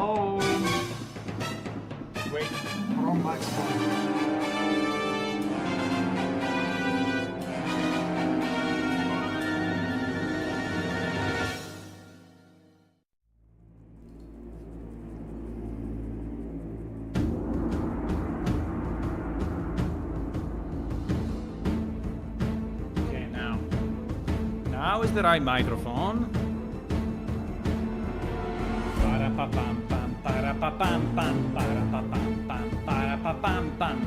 Hello. Wait, wrong microphone. Okay, now is the right microphone. Para-pa-pam-pam, para-pa-pam-pam, para-pa-pam-pam, para-pa-pam-pam.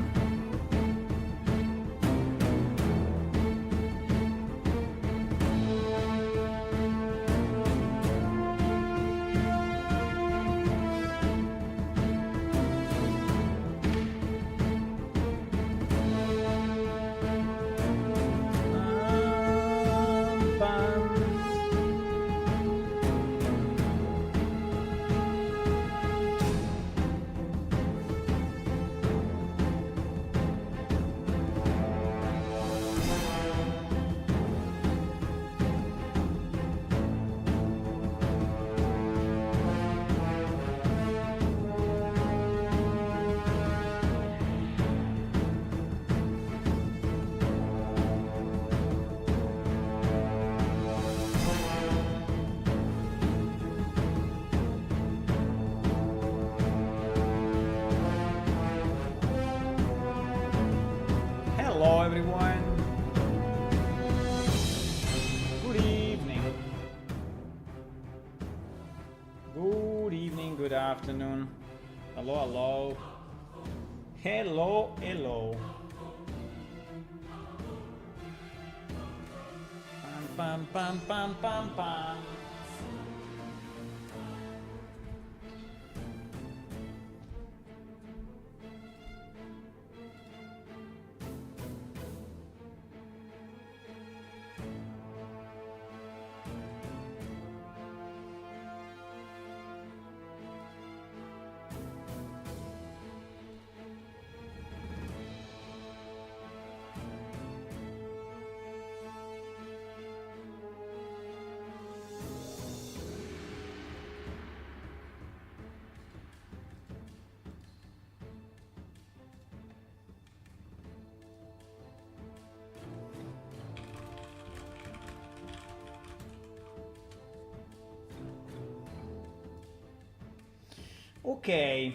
Hello everyone. Good evening. Good evening, good afternoon. Hello, hello. Hello, hello. Pam, pam, pam, pam, pam. Okay.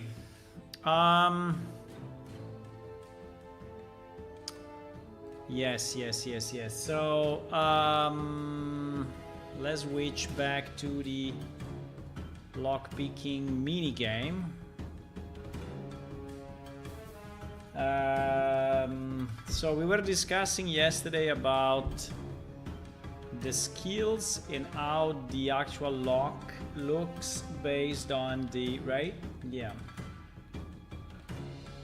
Yes. So, let's switch back to the lockpicking minigame. So we were discussing yesterday about the skills and how the actual lock looks based on the, right? Yeah.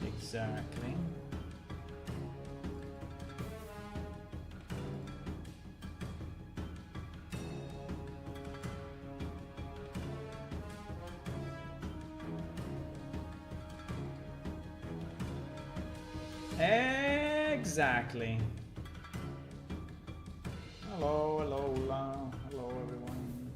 Exactly. Exactly. Hello, hello everyone.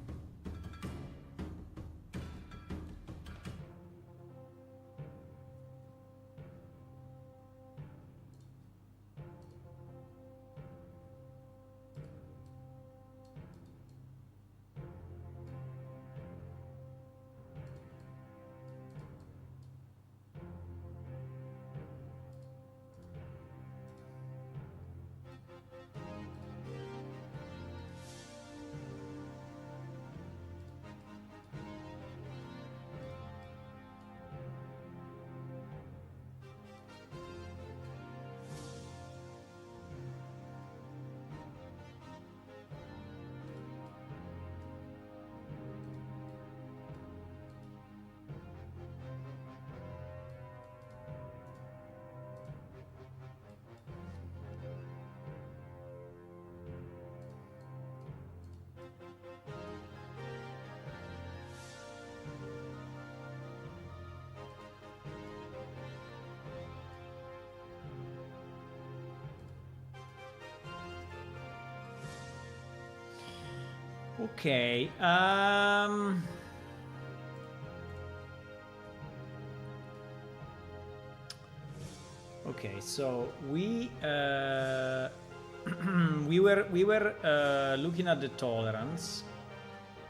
Okay. Okay, so we we were looking at the tolerance,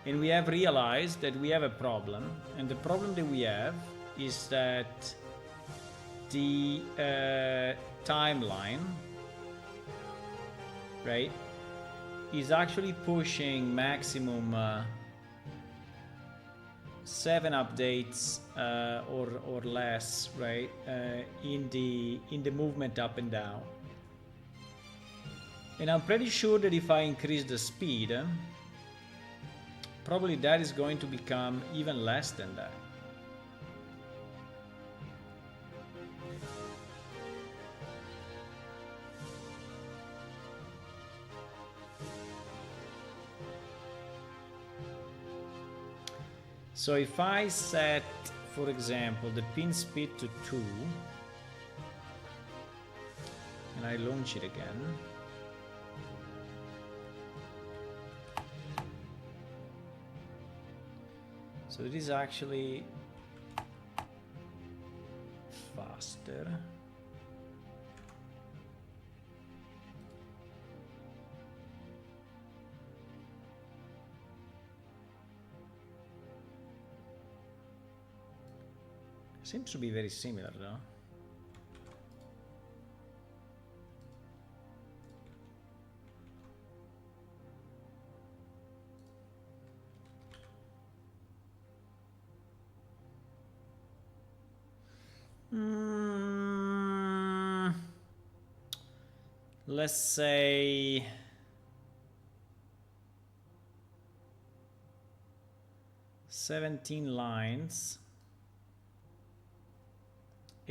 and we have realized that we have a problem, and the problem that we have is that the timeline, right, is actually pushing maximum 7 updates or less, right, in the movement up and down. And I'm pretty sure that if I increase the speed, probably that is going to become even less than that. So if I set, for example, the pin speed to 2, and I launch it again, so it is actually faster. Seems to be very similar, though. Let's say 17 lines.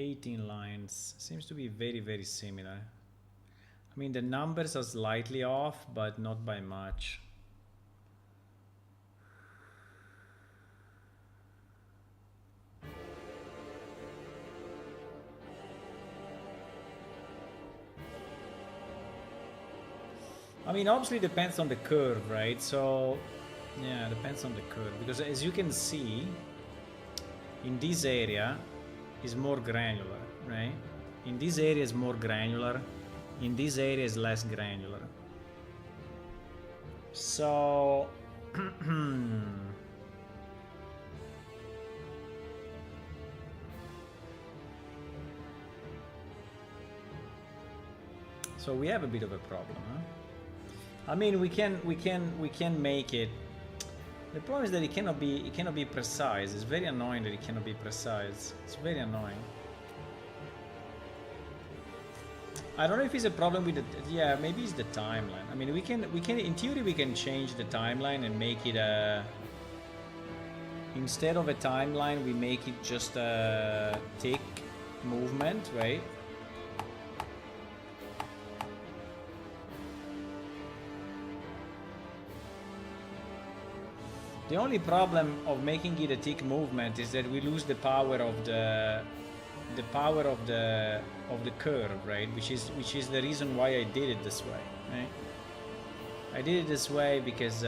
18 lines. Seems to be very, very similar. I mean, the numbers are slightly off, but not by much. I mean, obviously it depends on the curve, right? So, yeah, it depends on the curve. Because as you can see, in this area, is more granular, right? In this area is more granular, in this area is less granular. So so we have a bit of a problem, huh? I mean, we can make it. The problem is that it cannot be precise. It's very annoying that it cannot be precise. It's very annoying. I don't know if it's a problem with the, yeah, maybe it's the timeline. I mean, we can in theory we can change the timeline and make it a, instead of a timeline we make it just a tick movement, right? The only problem of making it a tick movement is that we lose the power of the curve, right? Which is the reason why I did it this way, right? I did it this way because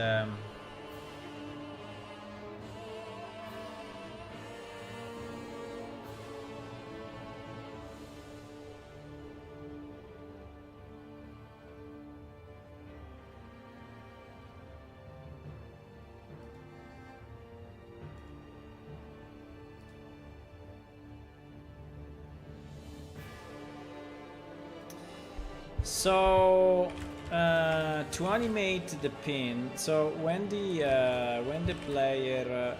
so to animate the pin, so when the player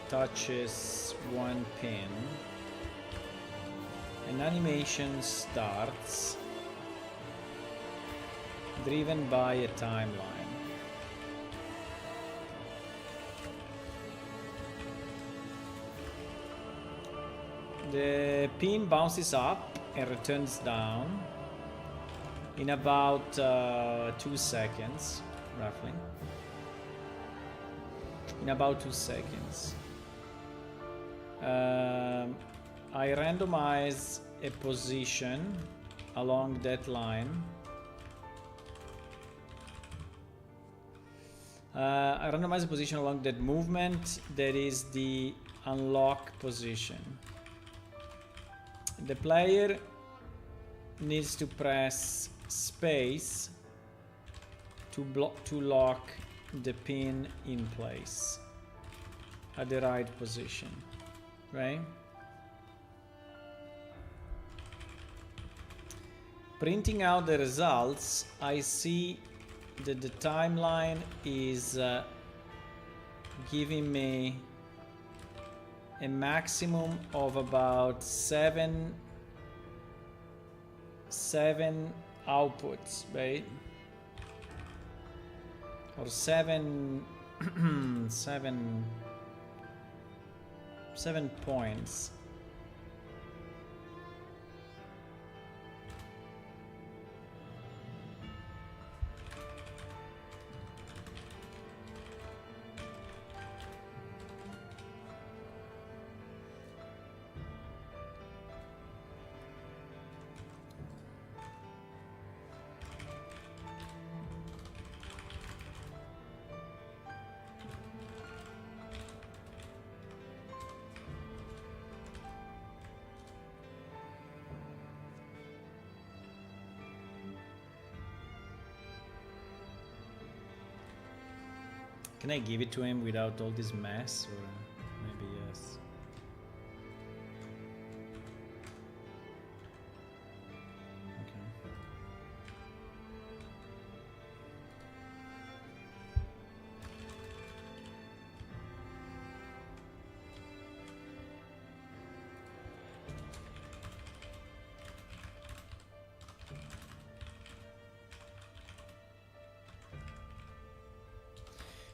touches one pin, an animation starts driven by a timeline. The pin bounces up and returns down in about 2 seconds, roughly. In about 2 seconds. I randomize a position along that line. I randomize a position along that movement that is the unlock position. The player needs to press space to lock the pin in place at the right position, right? Printing out the results, I see that the timeline is giving me a maximum of about seven outputs, right? Or seven points. Can I give it to him without all this mess, or maybe yes? Okay.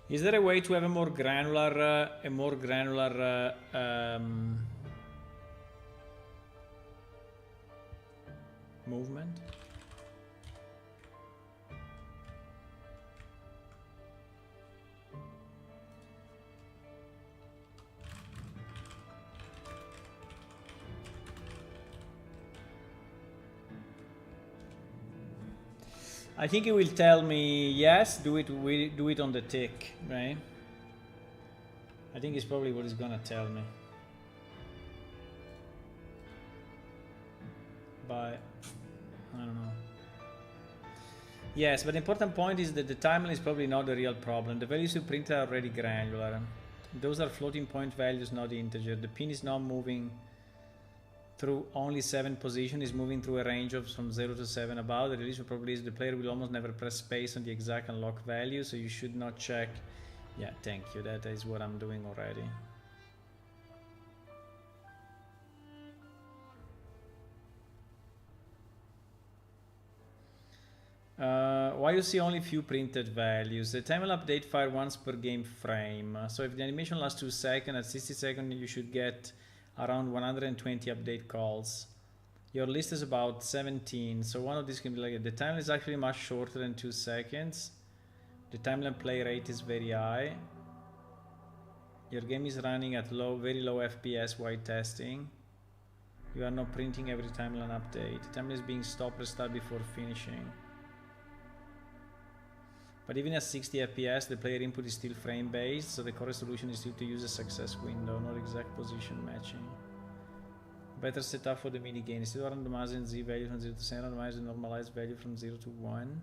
Is there a way to have a more granular movement? I think it will tell me yes, do it on the tick, right? I think it's probably what it's gonna tell me. But I don't know. Yes, but the important point is that the timeline is probably not the real problem. The values you printed are already granular. Those are floating point values, not integer. The pin is not moving through only 7 positions, is moving through a range of from 0 to 7 about. The release probably is the player will almost never press space on the exact unlock value, so you should not check. Yeah, thank you. That is what I'm doing already. Why you see only few printed values? The time will update file once per game frame. So if the animation lasts 2 seconds, at 60 seconds you should get around 120 update calls. Your list is about 17, so one of these can be like the time is actually much shorter than 2 seconds. The timeline play rate is very high. Your game is running at very low FPS while testing. You are not printing every timeline update. The timeline is being stopped or start before finishing. But even at 60 FPS, the player input is still frame based, so the correct solution is still to use a success window, not exact position matching. Better setup for the minigame. Instead of randomizing Z value from 0 to 7, randomize the normalized value from 0 to 1.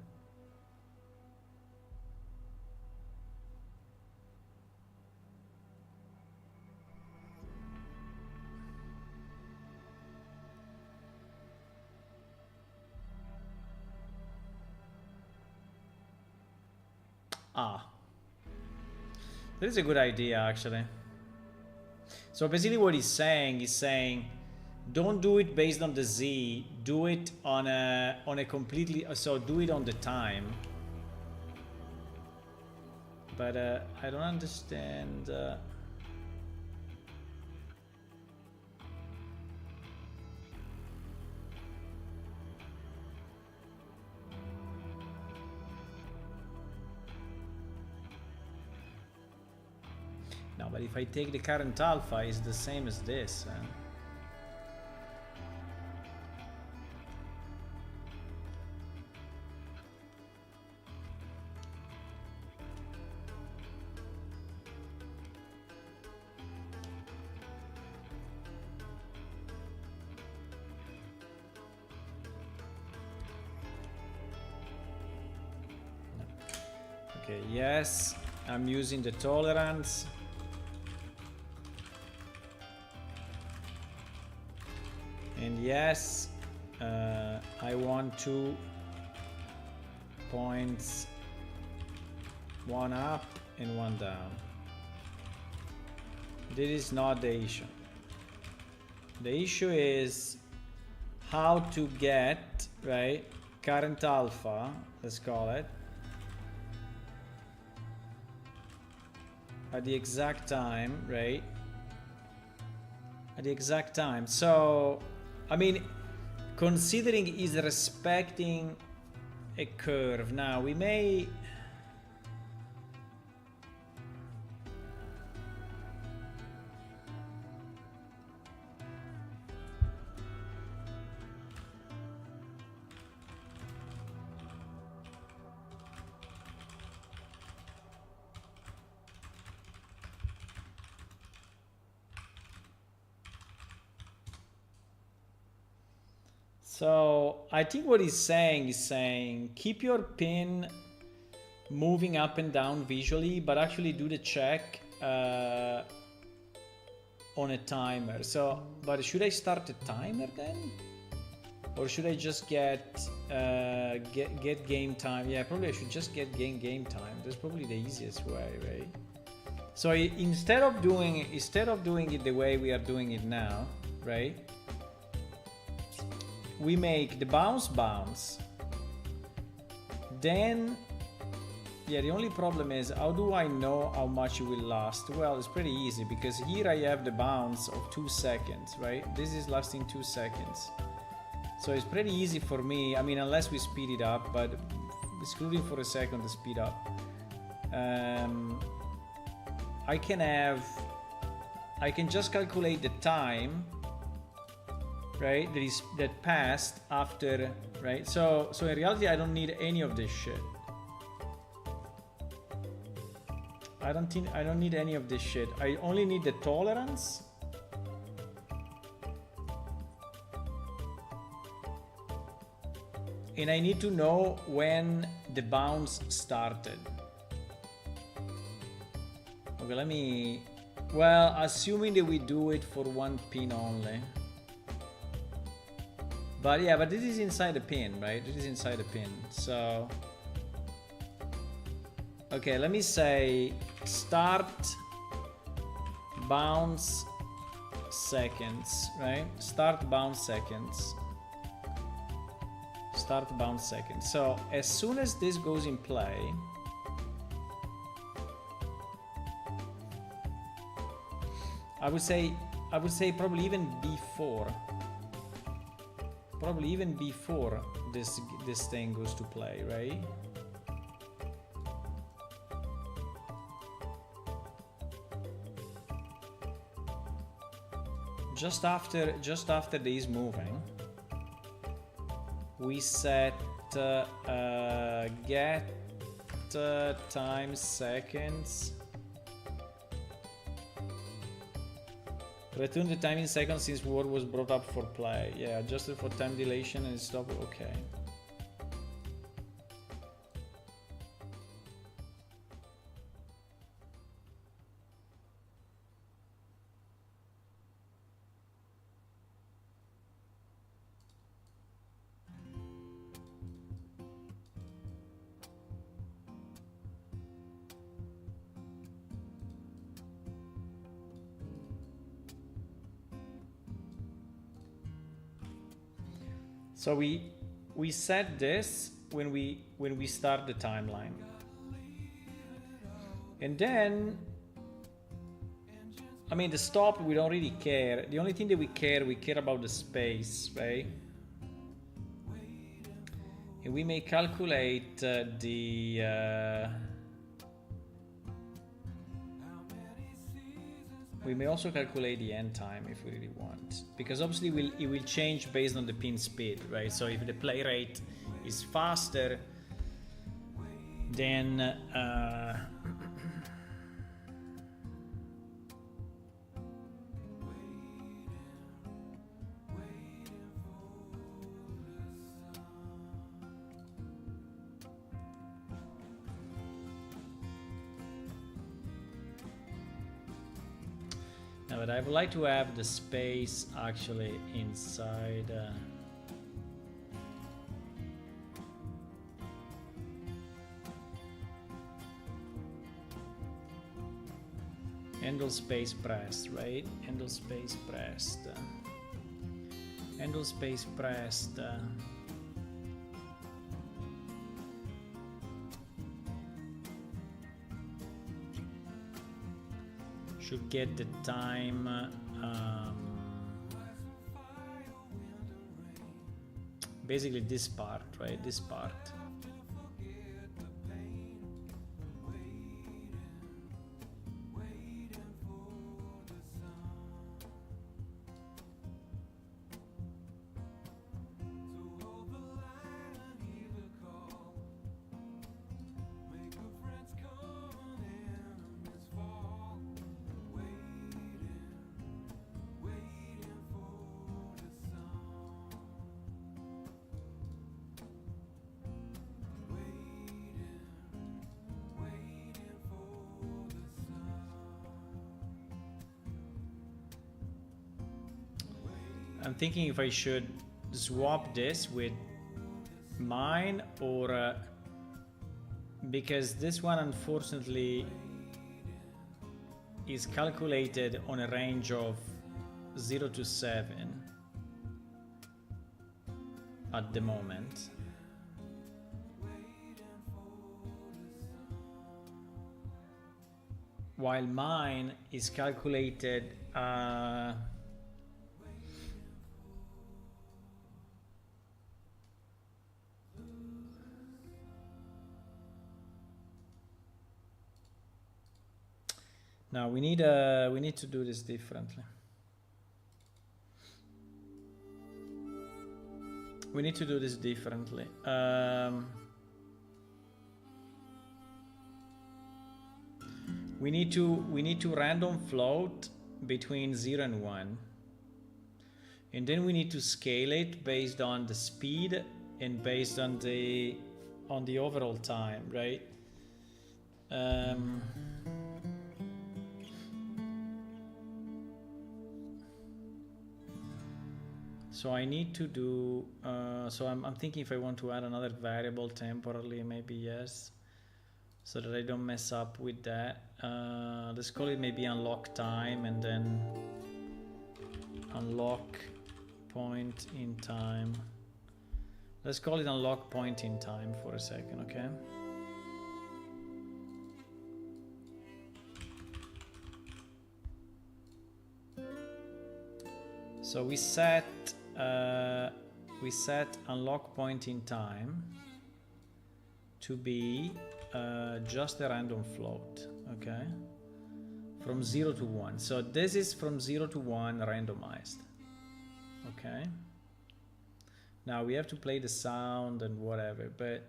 That is a good idea, actually. So basically what he's saying, don't do it based on the Z, do it on a completely, so do it on the time. But I don't understand. No, but if I take the current alpha, it's the same as this. Okay, yes, I'm using the tolerance. And yes, I want 2 points, 1 up and 1 down. This is not the issue. The issue is how to get, right, current alpha, let's call it, at the exact time, right? At the exact time. So, I mean, considering he's respecting a curve, now we may... So I think what he's saying keep your pin moving up and down visually, but actually do the check on a timer. So, but should I start the timer then? Or should I just get game time? Yeah, probably I should just get game time. That's probably the easiest way, right? So instead of doing it the way we are doing it now, right? We make the bounce. Then, yeah, the only problem is, how do I know how much it will last? Well, it's pretty easy, because here I have the bounce of 2 seconds, right? This is lasting 2 seconds. So it's pretty easy for me, I mean, unless we speed it up, but excluding for a second to speed up. I can just calculate the time, right, that passed after, right? So in reality, I don't need any of this shit. I don't need any of this shit. I only need the tolerance. And I need to know when the bounce started. Okay, well, assuming that we do it for 1 pin only. But yeah, but this is inside the pin, right? This is inside the pin. So, okay, let me say start bounce seconds, right? Start bounce seconds. Start bounce seconds. So as soon as this goes in play, I would say probably even before. Probably even before this thing goes to play, right? Just after this moving, we set get times seconds. Return the time in seconds since word was brought up for play. Yeah, adjusted for time dilation and stop. Okay. So we set this when we start the timeline, and then I mean the stop we don't really care. The only thing that we care about the space, right? And we may calculate we may also calculate the end time if we really want, because obviously it will change based on the pin speed, right? So if the play rate is faster, then But I would like to have the space actually inside. Handle space pressed, right? Handle space pressed. Handle space pressed. Should get the time. Basically this part, right? This part. I'm thinking if I should swap this with mine or because this one unfortunately is calculated on a range of 0 to 7 at the moment. While mine is calculated now we need to do this differently. We need to do this differently. We need to random float between 0 and 1. And then we need to scale it based on the speed and based on the overall time, right? So I need to do, so I'm thinking if I want to add another variable temporarily, maybe yes, so that I don't mess up with that. Let's call it maybe unlock time and then unlock point in time. Let's call it unlock point in time for a second, okay? So we set unlock point in time to be just a random float, okay? From 0 to 1. So this is from 0 to 1 randomized, okay? Now we have to play the sound and whatever, but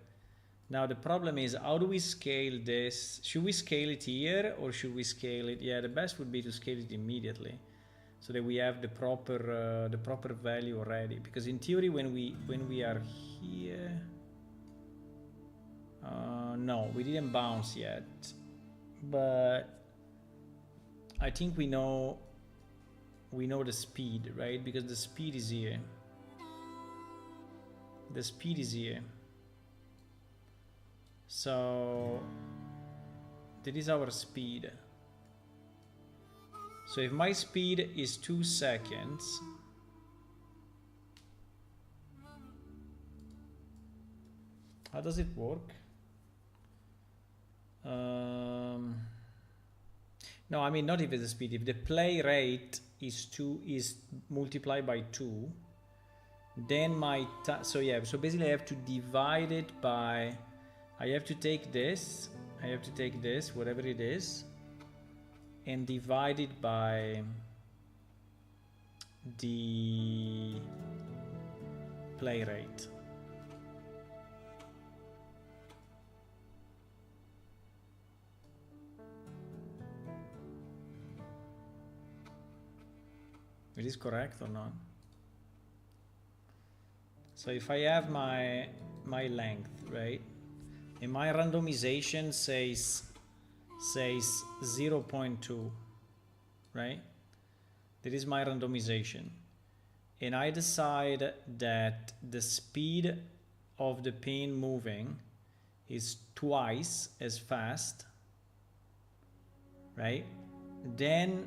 now the problem is how do we scale this? Should we scale it here or should we scale it? Yeah, the best would be to scale it immediately, so that we have the proper value already. Because in theory, when we are here, no, we didn't bounce yet, but I think we know the speed, right? Because the speed is here. The speed is here. So that is our speed. So if my speed is 2 seconds, how does it work? No, I mean not if it's the speed. If the play rate is multiplied by 2, then my so yeah. So basically, I have to divide it by. I have to take this. I have to take this, whatever it is, and divide it by the play rate. It is correct or not? So if I have my length, right, and my randomization says 0.2, right? That is my randomization. And I decide that the speed of the pin moving is twice as fast, right? Then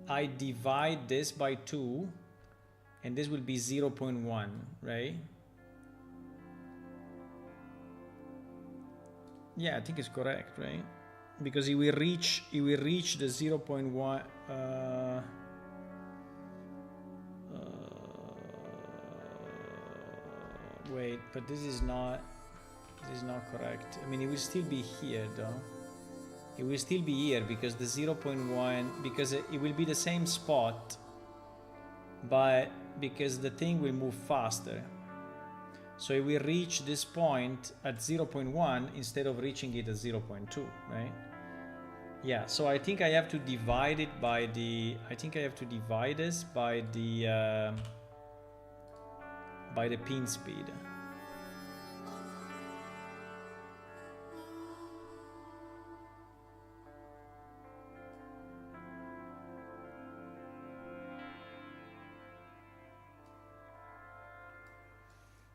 I divide this by 2, and this will be 0.1, right? Yeah, I think it's correct, right? Because it will reach the 0.1. Wait, but this is not correct. I mean, it will still be here, though. It will still be here because the 0.1, because it will be the same spot, but because the thing will move faster. So it will reach this point at 0.1 instead of reaching it at 0.2, right? Yeah, so I think I have to divide it by the, I think I have to divide this by the pin speed.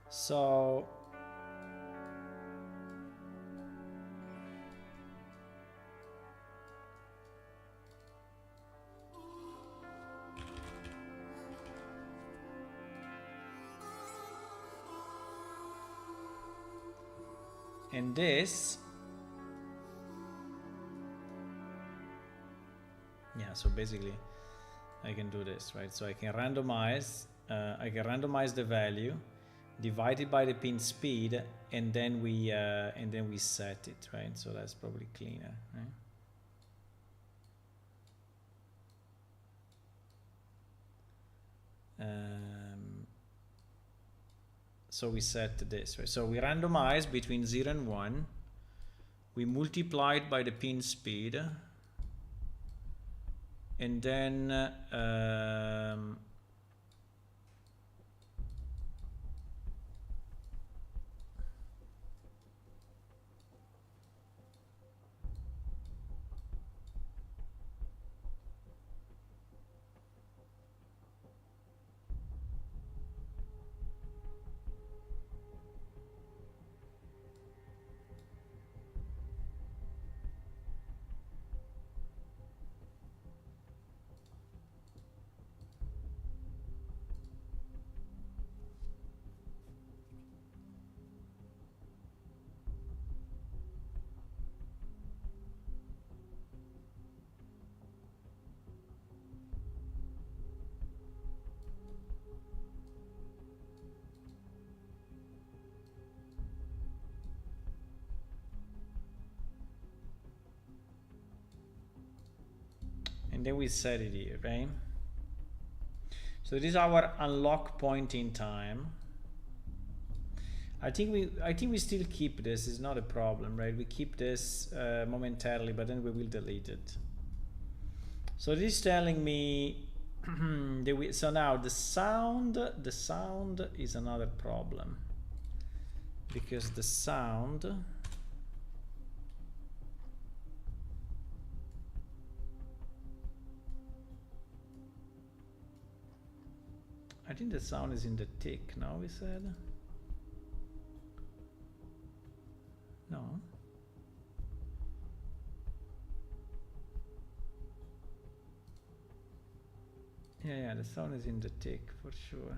So and this, yeah, so basically I can do this, right? So I can randomize the value, divide it by the pin speed, and then we set it, right? So that's probably cleaner, right? So we set this, right? So we randomize between 0 and 1. We multiply it by the pin speed, and then we set it here, right? So this is our unlock point in time. I think we still keep this. It's not a problem, right? We keep this momentarily, but then we will delete it. So this is telling me so now the sound is another problem, because the sound, I think the sound is in the tick, no, we said? No. Yeah, the sound is in the tick for sure.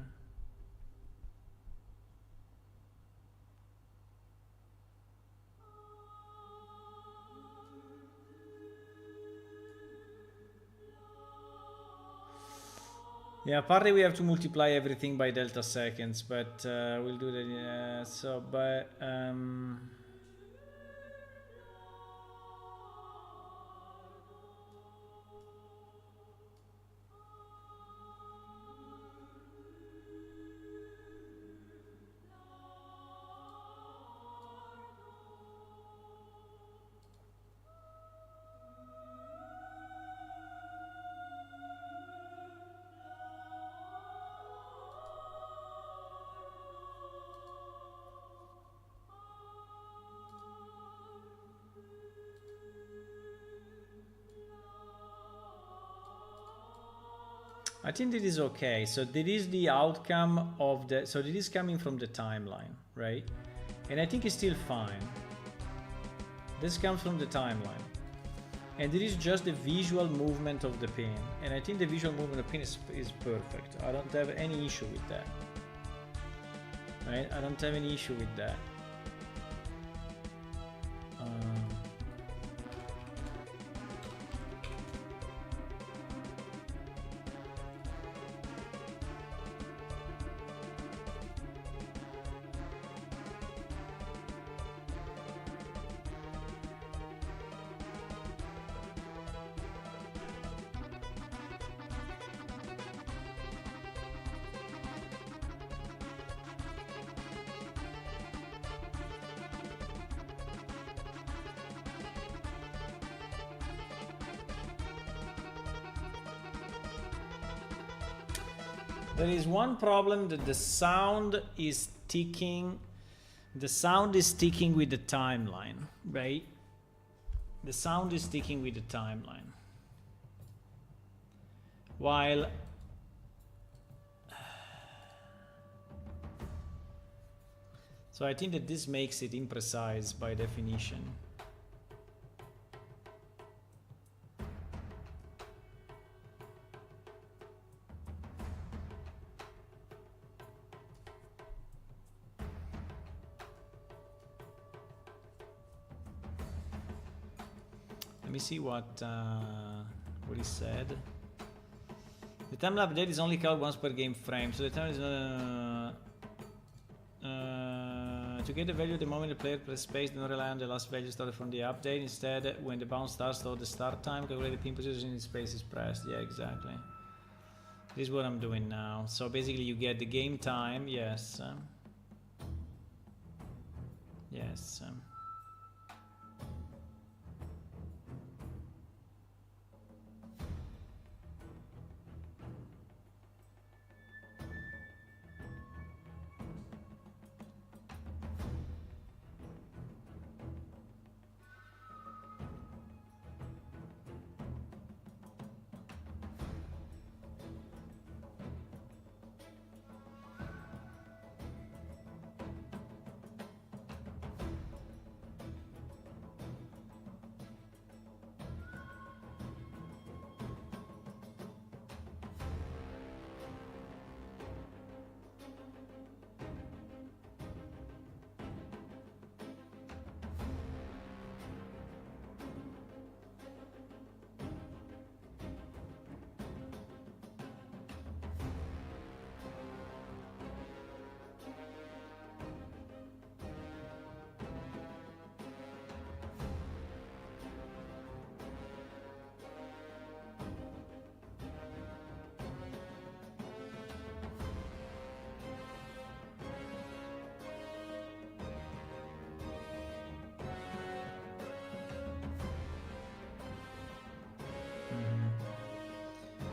Yeah, partly we have to multiply everything by delta seconds, but we'll do that. So, but I think this is okay. So this is the outcome of the, so this is coming from the timeline, right? And I think it's still fine. This comes from the timeline. And it is just the visual movement of the pin. And I think the visual movement of the pin is perfect. I don't have any issue with that. Right? I don't have any issue with that. There is one problem, that the sound is ticking. The sound is sticking with the timeline, right? The sound is sticking with the timeline. While so I think that this makes it imprecise by definition. Let me see what he said. The timeline update is only called once per game frame, so the time is to get the value at the moment the player press space, do not rely on the last value started from the update. Instead, when the bounce starts, or the start time, calculate the pin position in space is pressed. Yeah, exactly. This is what I'm doing now. So basically, you get the game time. Yes. Yes.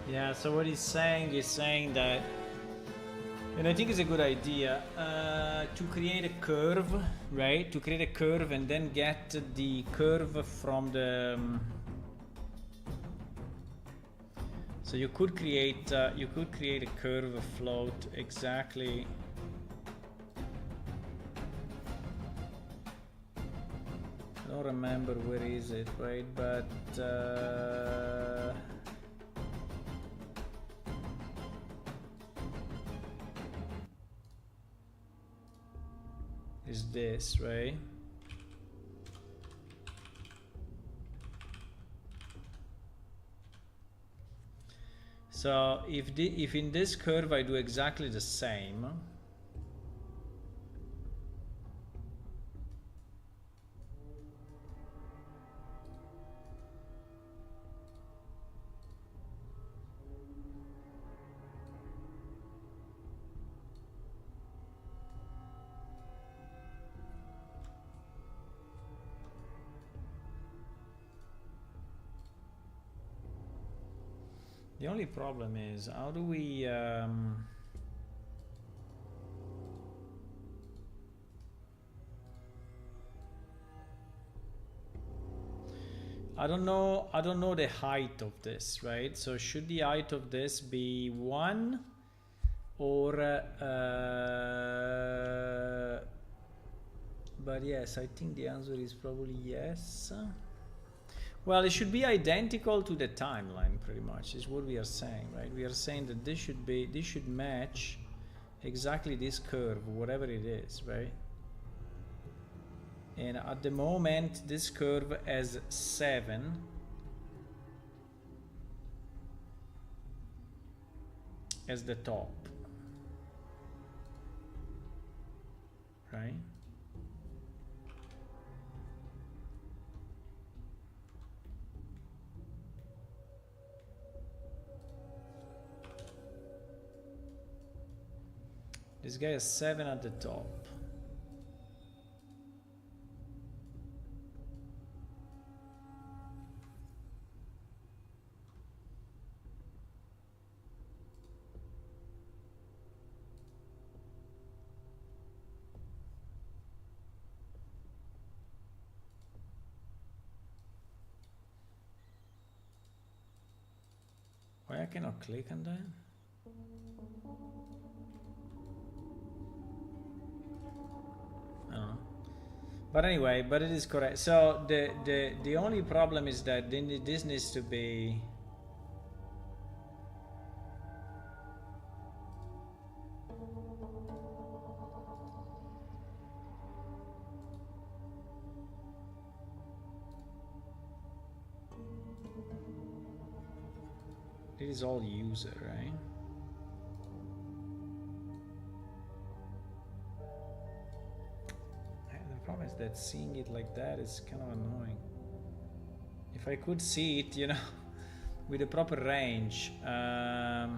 Yeah, so what he's saying that, and I think it's a good idea, to create a curve, right? To create a curve and then get the curve from the. So you could create a curve, a float exactly. I don't remember where is it, right? But. Is this right? So if in this curve I do exactly the same, the only problem is, how do we I don't know the height of this, right? So should the height of this be 1 or but yes, I think the answer is probably yes. Well, it should be identical to the timeline, pretty much, is what we are saying, right? We are saying that this should match exactly this curve, whatever it is, right? And at the moment, this curve has 7. As the top, right? This guy has 7 at the top. Why I cannot click on that? I don't know. But anyway, but it is correct. So the only problem is that this needs to be it is all user, right? The problem is that seeing it like that is kind of annoying. If I could see it, you know, with the proper range. How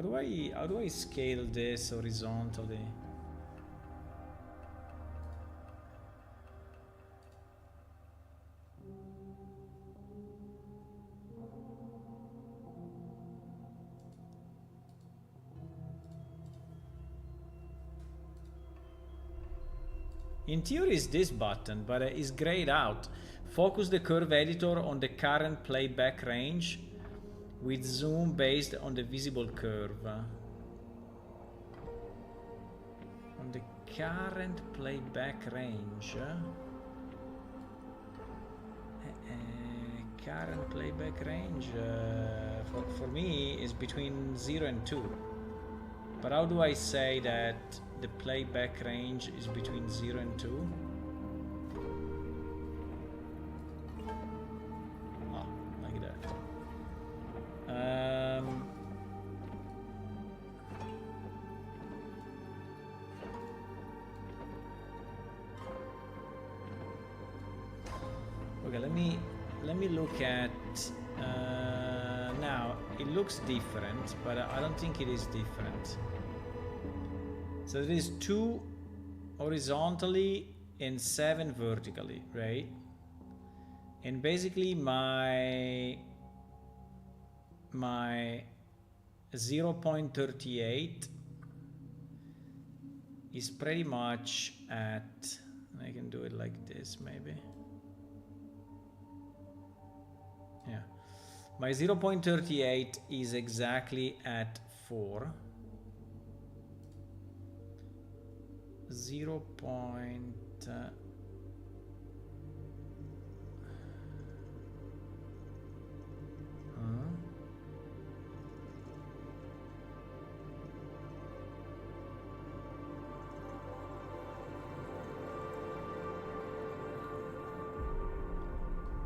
do I scale this horizontally? In theory it's this button, but it's grayed out. Focus the curve editor on the current playback range with zoom based on the visible curve. On the current playback range. Current playback range for me is between 0 and 2. But how do I say that the playback range is between 0 and 2? Ah, like that. Okay, let me look at now. It looks different, but I don't think it is different. So there is 2 horizontally and 7 vertically, right? And basically my 0.38 is pretty much at, I can do it like this maybe. Yeah, my 0.38 is exactly at 4. 0.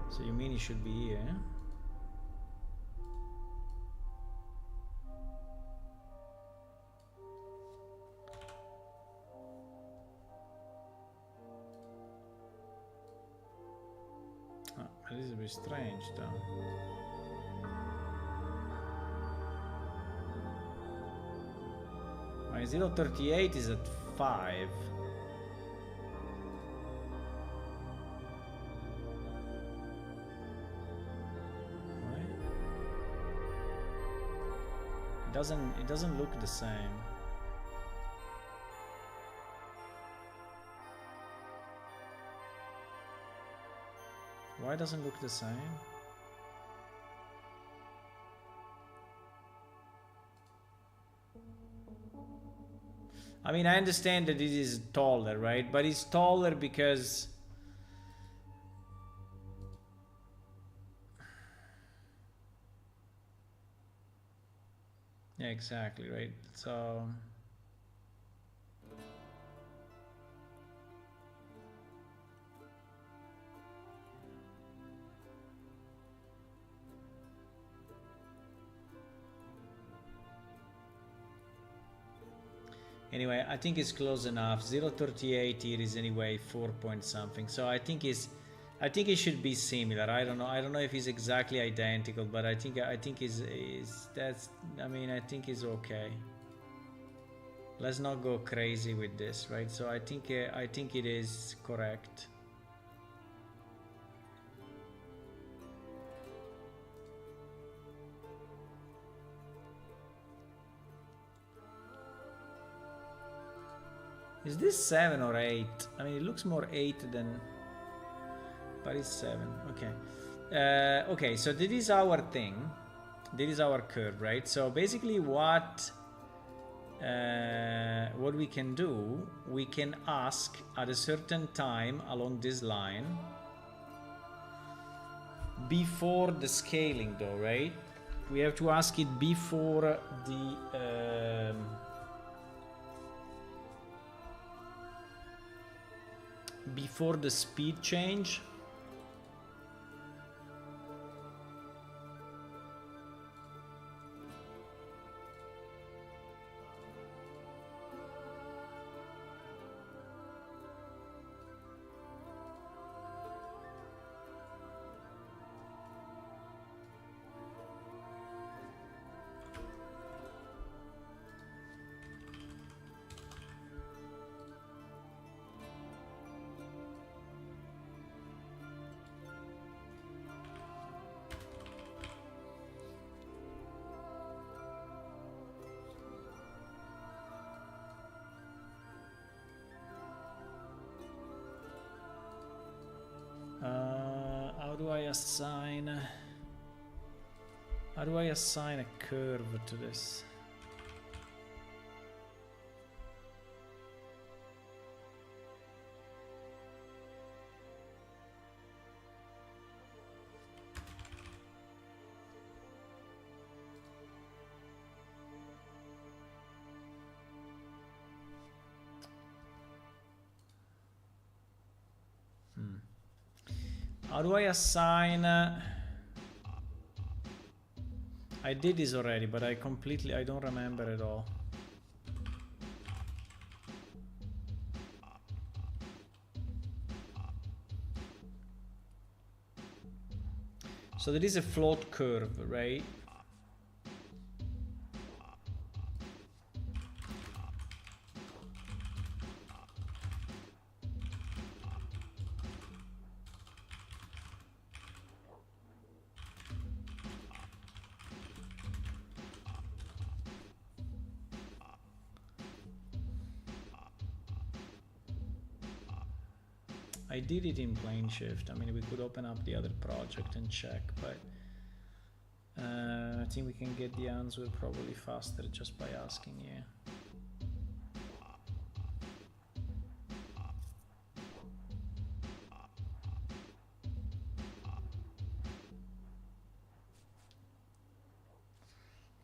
So you mean it should be here? It is a bit strange though. My 0.38 is at 5. Right? It doesn't look the same. Why doesn't it look the same? I mean, I understand that it is taller, right? But it's taller because... Yeah, exactly, right? So... Anyway, I think it's close enough. 0.38 here is anyway 4 point something. So I think it should be similar. I don't know. I don't know if it's exactly identical, but I think is that's. I mean, I think it's okay. Let's not go crazy with this, right? So I think it is correct. Is this 7 or 8? I mean, it looks more 8 than... But it's 7, okay. Okay, so this is our thing. This is our curve, right? So basically what we can do, we can ask at a certain time along this line, before the scaling though, right? We have to ask it before the... before the speed change. How do I assign a curve to this? How do I assign... I did this already, but I don't remember at all. So there is a float curve, right? I did it in plane shift. I mean, we could open up the other project and check, but I think we can get the answer probably faster just by asking, yeah.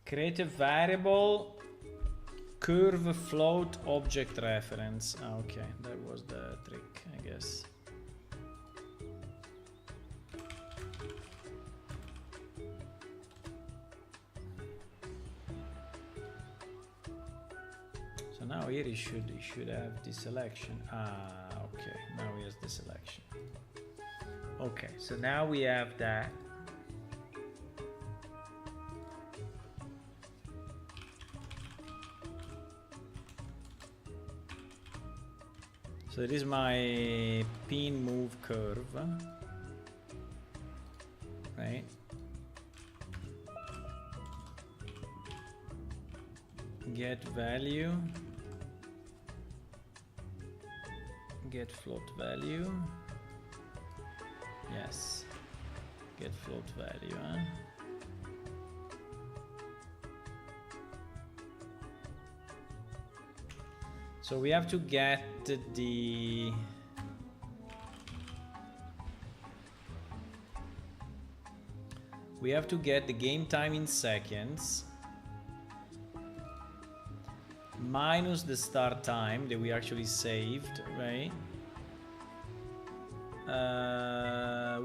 Create a variable curve float object reference. Okay, that was the trick, I guess. So now here he should have the selection. Okay, now he has the selection. Okay, so now we have that. So it is my pin move curve, right? Get value, get float value, yes. Get float value, huh? So we have to get the game time in seconds minus the start time that we actually saved, right?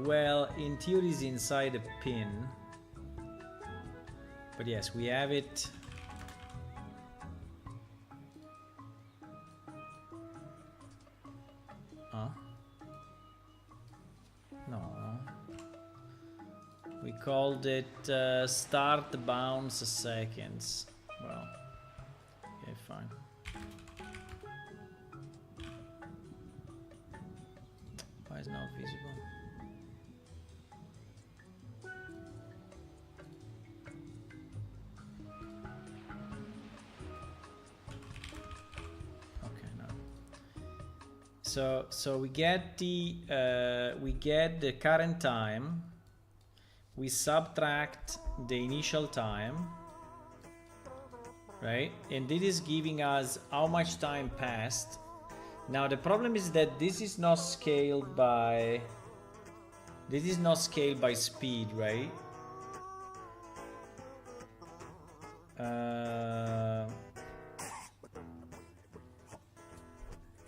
Well, in theory is inside a pin, but yes, we have it. No, we called it start bounce seconds. Well, okay, fine. Why is not visible? Okay, no. So we get the current time. We subtract the initial time, right? And this is giving us how much time passed. Now the problem is that this is not scaled by speed, right?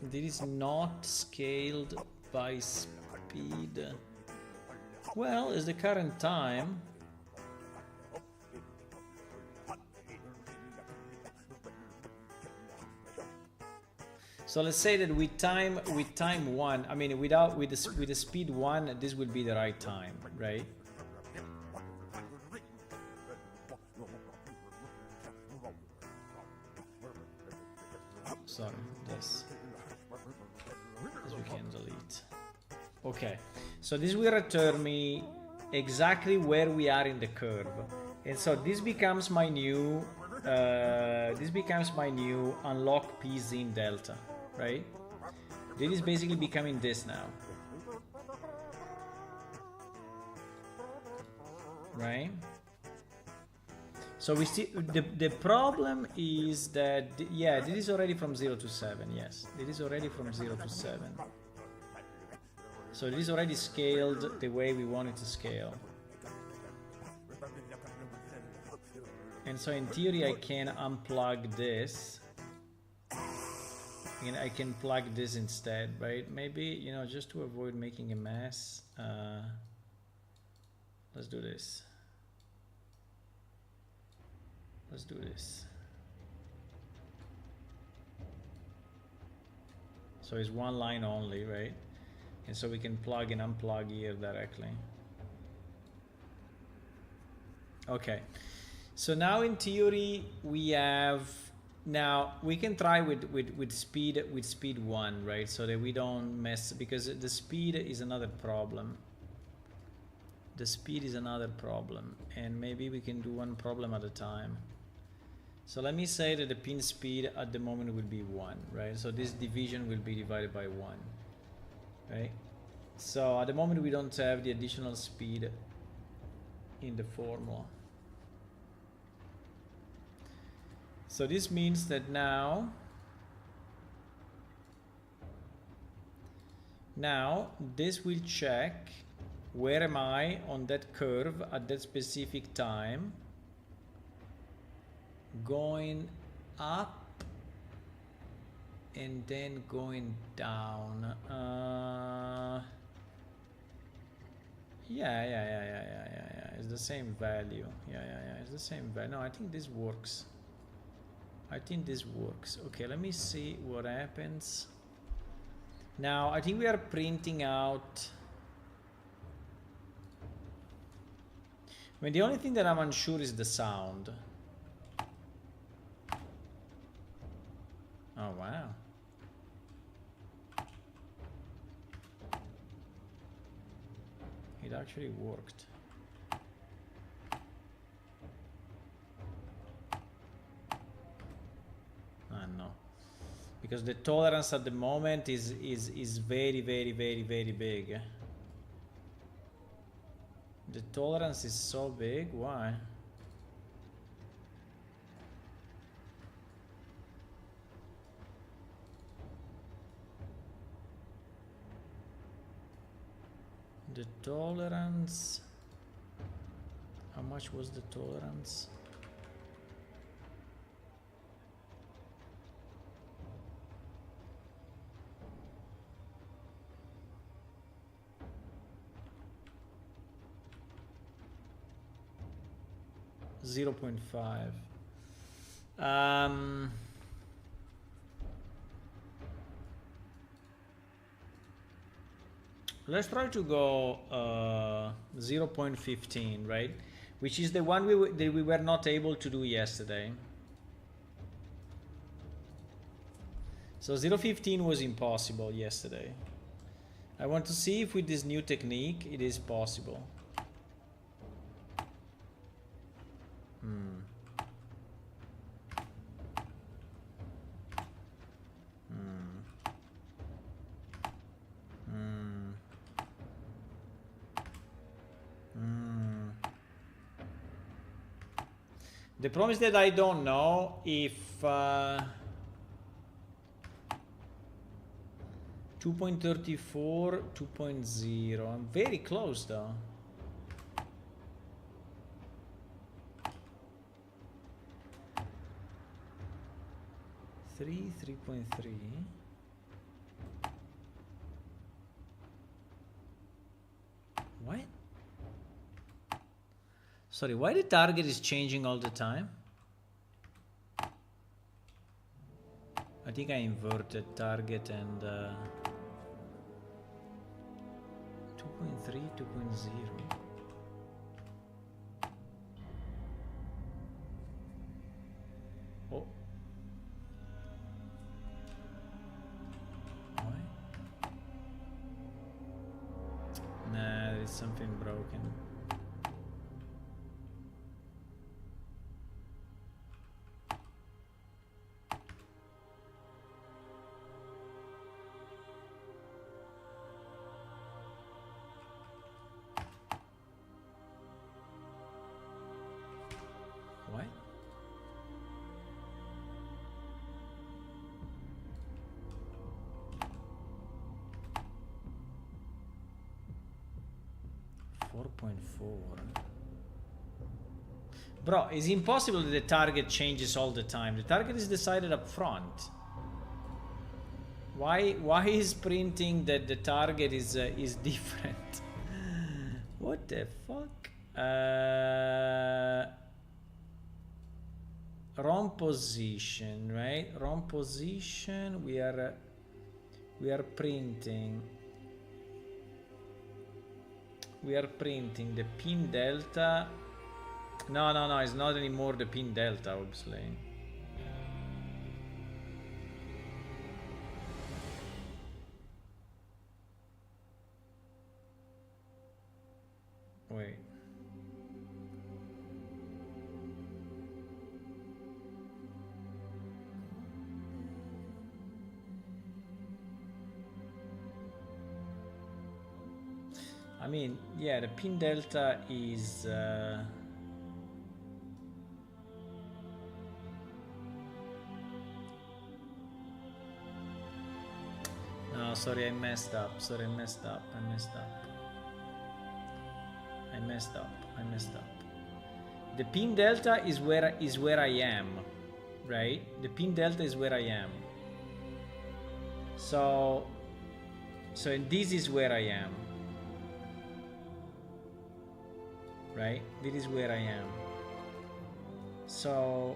This is not scaled by speed. Well, is the current time. So let's say that with time 1, I mean with the speed 1, this will be the right time, right? Sorry, this we can delete. Okay, so this will return me exactly where we are in the curve, and so this becomes my new unlock P zine delta, right? This is basically becoming this now, right? So we see the problem is that yeah, this is already from 0 to 7. Yes, it is already from 0 to 7. So it is already scaled the way we want it to scale. And so in theory I can unplug this. And I can plug this instead, right? Maybe, you know, just to avoid making a mess. Let's do this. Let's do this. So it's one line only, right? And so we can plug and unplug here directly. Okay. So now in theory we have, now we can try with speed 1, right? So that we don't mess, because the speed is another problem. The speed is another problem, and maybe we can do one problem at a time. So let me say that the pin speed at the moment will be 1, right? So this division will be divided by 1, right? So at the moment we don't have the additional speed in the formula. So this means that now this will check where am I on that curve at that specific time, going up and then going down. Yeah. It's the same value. Yeah. It's the same value. No, I think this works. Okay, let me see what happens. Now, I think we are printing out. I mean, the only thing that I'm unsure is the sound. Oh, wow. It actually worked. No, because the tolerance at the moment is very big. The tolerance is so big. Why? The tolerance. How much was the tolerance? $0.5. Let's try to go 0.15, right? Which is the one that we were not able to do yesterday. So 0.15 was impossible yesterday. I want to see if with this new technique it is possible. The problem is that I don't know if 2.34, 2.0. I'm very close though. 3.3. What? Sorry, why the target is changing all the time? I think I inverted target and 2.3, 2.0. Oh. Why? Nah, there's something broken. What? Bro, it's impossible that the target changes all the time. The target is decided up front. Why is printing that the target is different? What the fuck? Wrong position, right? Wrong position. We are printing. We are printing the pin delta. No, it's not anymore the pin delta, obviously. Wait. I mean, yeah, the pin delta is no, sorry, I messed up. I messed up. The pin delta is where I am, right? The pin delta is where I am. So and this is where I am. Right? This is where I am. So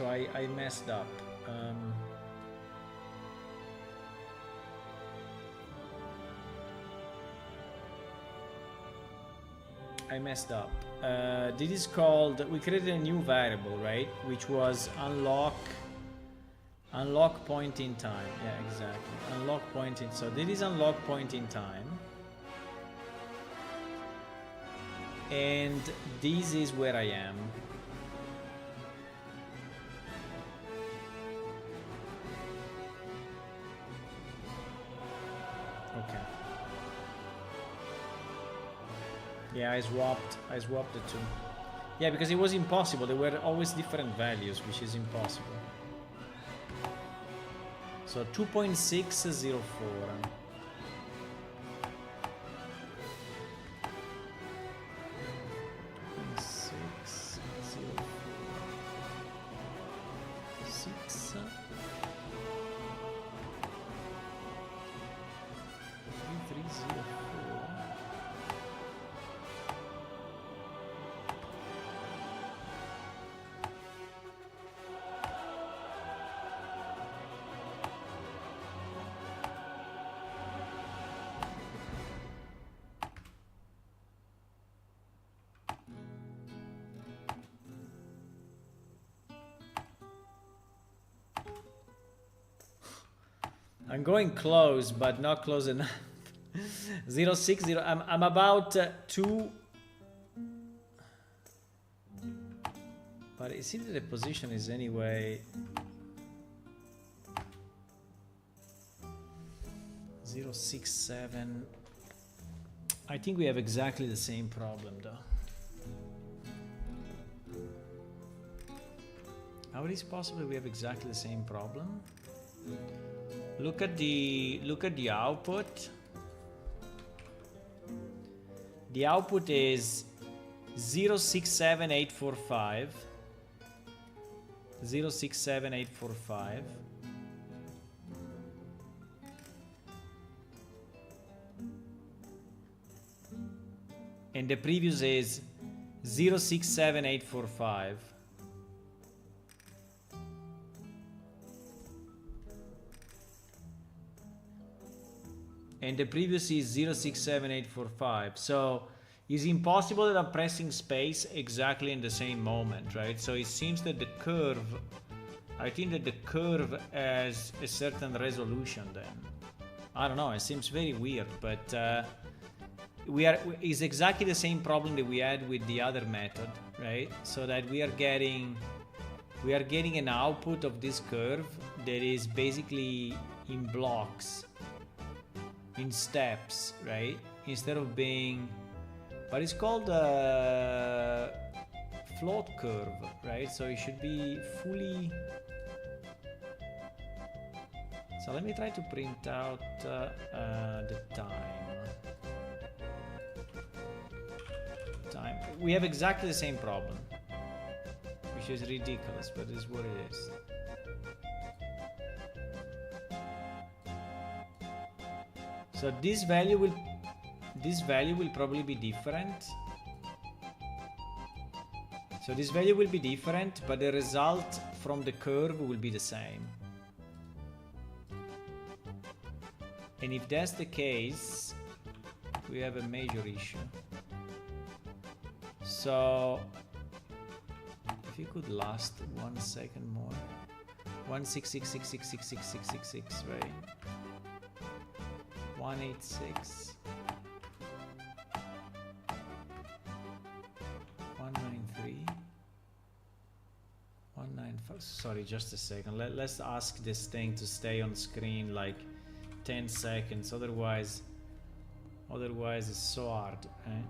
I messed up. I messed up. This is called, we created a new variable, right? Which was unlock point in time. Yeah, exactly. Unlock point in, so this is unlock point in time. And this is where I am. Okay. Yeah, I swapped the two. Yeah, because it was impossible. There were always different values, which is impossible. So 2.604. 6, 3304. I'm going close, but not close enough. 060. I'm about 2. But it seems that the position is anyway 067. I think we have exactly the same problem, though. How it is possible we have exactly the same problem? Look at the output. The output is 067845. 067845. And the previous is 067845. And the previous is 067845. So it's impossible that I'm pressing space exactly in the same moment, right? So it seems that the curve, I think that the curve has a certain resolution then. I don't know, it seems very weird, but it's exactly the same problem that we had with the other method, right? So that we are getting an output of this curve that is basically in blocks, in steps, right? Instead of being, but it's called a float curve, right? So it should be fully. So let me try to print out the time. We have exactly the same problem, which is ridiculous, but it's what it is. So this value will probably be different. So this value will be different, but the result from the curve will be the same. And if that's the case, we have a major issue. So if you could last 1 second more. 166666666, right? 186 193 195. Sorry, just a second. Let's ask this thing to stay on screen like 10 seconds. Otherwise it's so hard. Eh?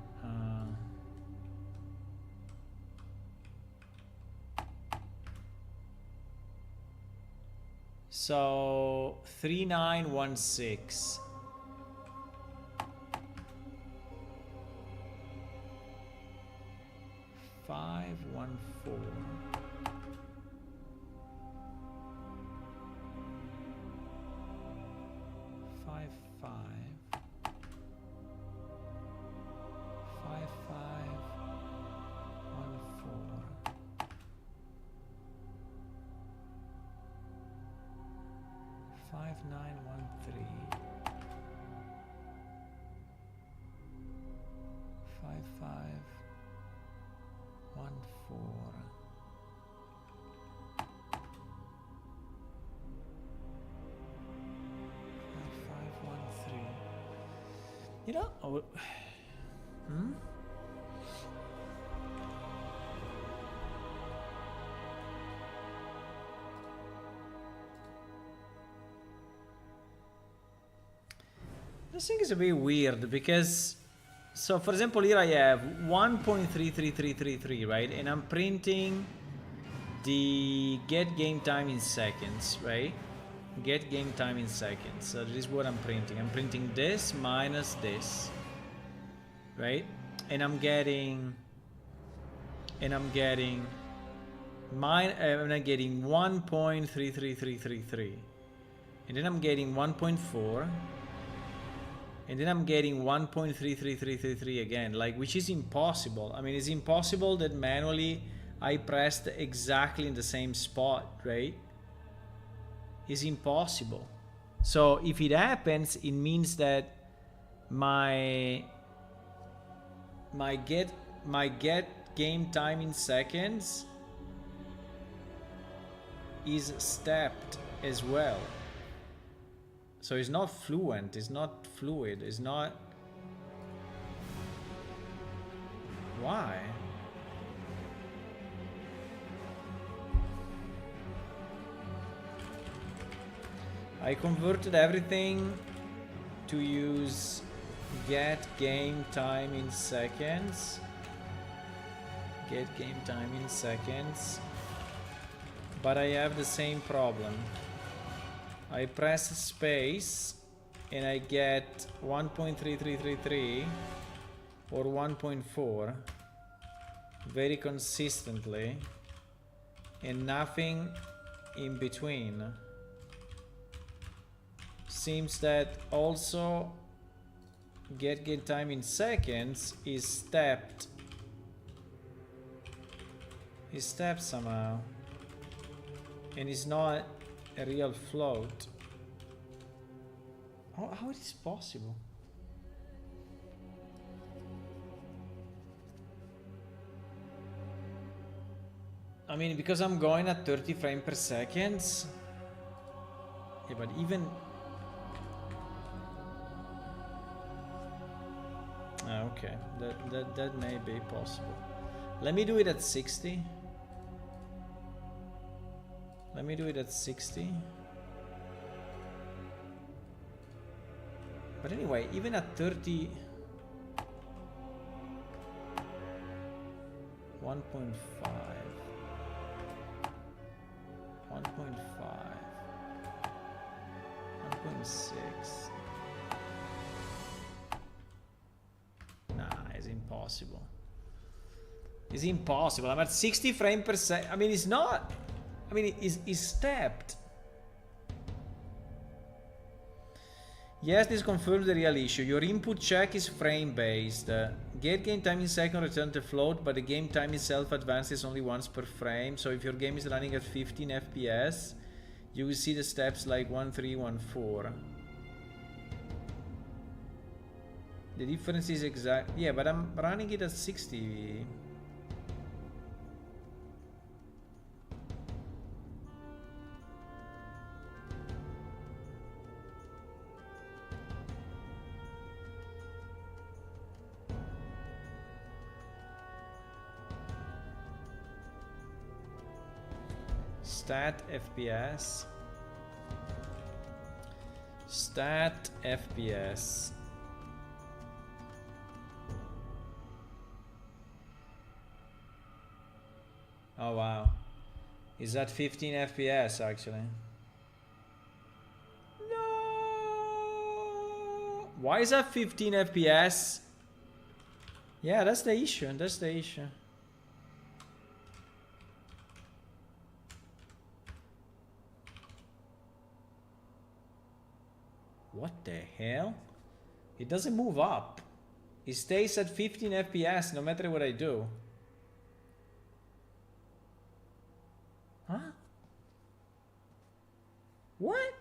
So 3916. 514. 55. 5514. 5913. 5514. 5513. You know, This thing is a bit weird because So for example, here I have 1.33333, right? And I'm printing the get game time in seconds, right? Get game time in seconds. So this is what I'm printing. I'm printing this minus this, right? And I'm getting 1.33333, and then I'm getting 1.4, and then I'm getting 1.33333 again, like, which is impossible. I mean, it's impossible that manually I pressed exactly in the same spot, right? It's impossible. So if it happens, it means that my get game time in seconds is stepped as well. So it's not fluent, it's not fluid, it's not... Why? I converted everything to use get game time in seconds. Get game time in seconds. But I have the same problem. I press space and I get 1.3333 or 1.4 very consistently, and nothing in between. Seems that also get game time in seconds is stepped. Is stepped somehow, and it's not a real float. How it is possible? I mean, because I'm going at 30 frames per second. Yeah, but even... okay, that may be possible. Let me do it at 60. Let me do it at 60. But anyway, even at 30... 1.5. 1.5. 1.6. Nah, it's impossible. It's impossible. I'm at 60 frames per second. I mean, it's not... I mean, it's stepped. Yes, this confirms the real issue. Your input check is frame-based. Get game time in second, return the float, but the game time itself advances only once per frame. So if your game is running at 15 FPS, you will see the steps like 1314. The difference is exact. Yeah, but I'm running it at 60. Stat FPS. Stat FPS. Oh wow. Is that 15 FPS actually? No. Why is that 15 FPS? Yeah, that's the issue. That's the issue. What the hell? It doesn't move up. It stays at 15 FPS no matter what I do. Huh? What?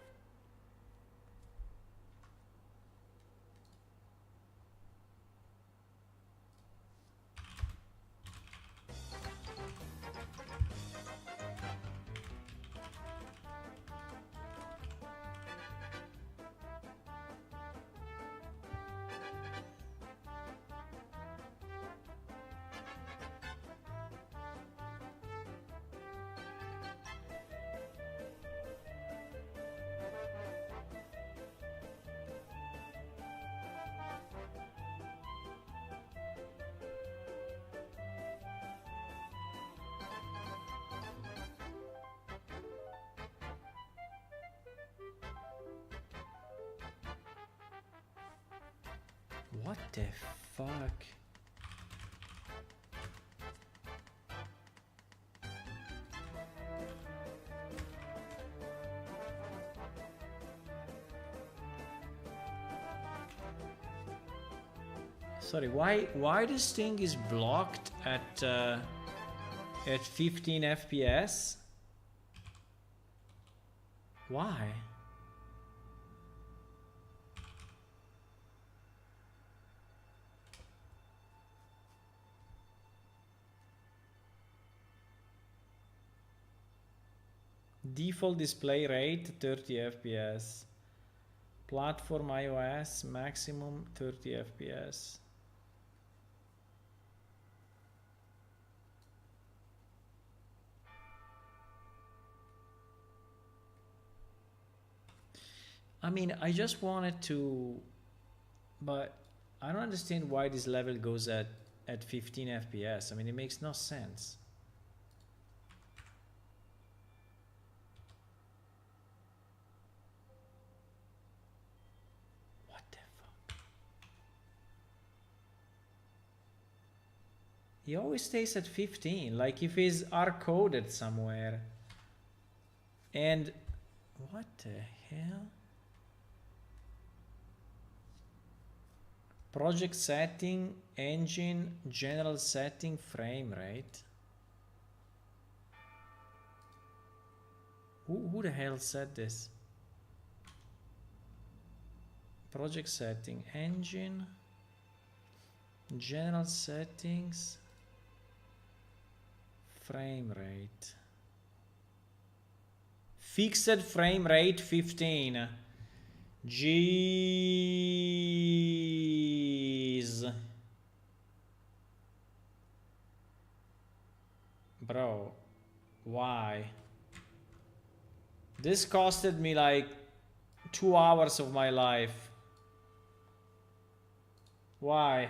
What the fuck? Sorry, why this thing is blocked at 15 FPS? Why? Default display rate 30 FPS. Platform iOS maximum 30 FPS. I mean, I just wanted to, but I don't understand why this level goes at 15 FPS. I mean, it makes no sense. What the fuck? He always stays at 15, like if he's hard-coded somewhere. And what the hell? Project setting, engine, general setting, frame rate. Who the hell said this? Project setting, engine, general settings, frame rate. Fixed frame rate 15. Jeez. Bro, why? This costed me like 2 hours of my life. Why?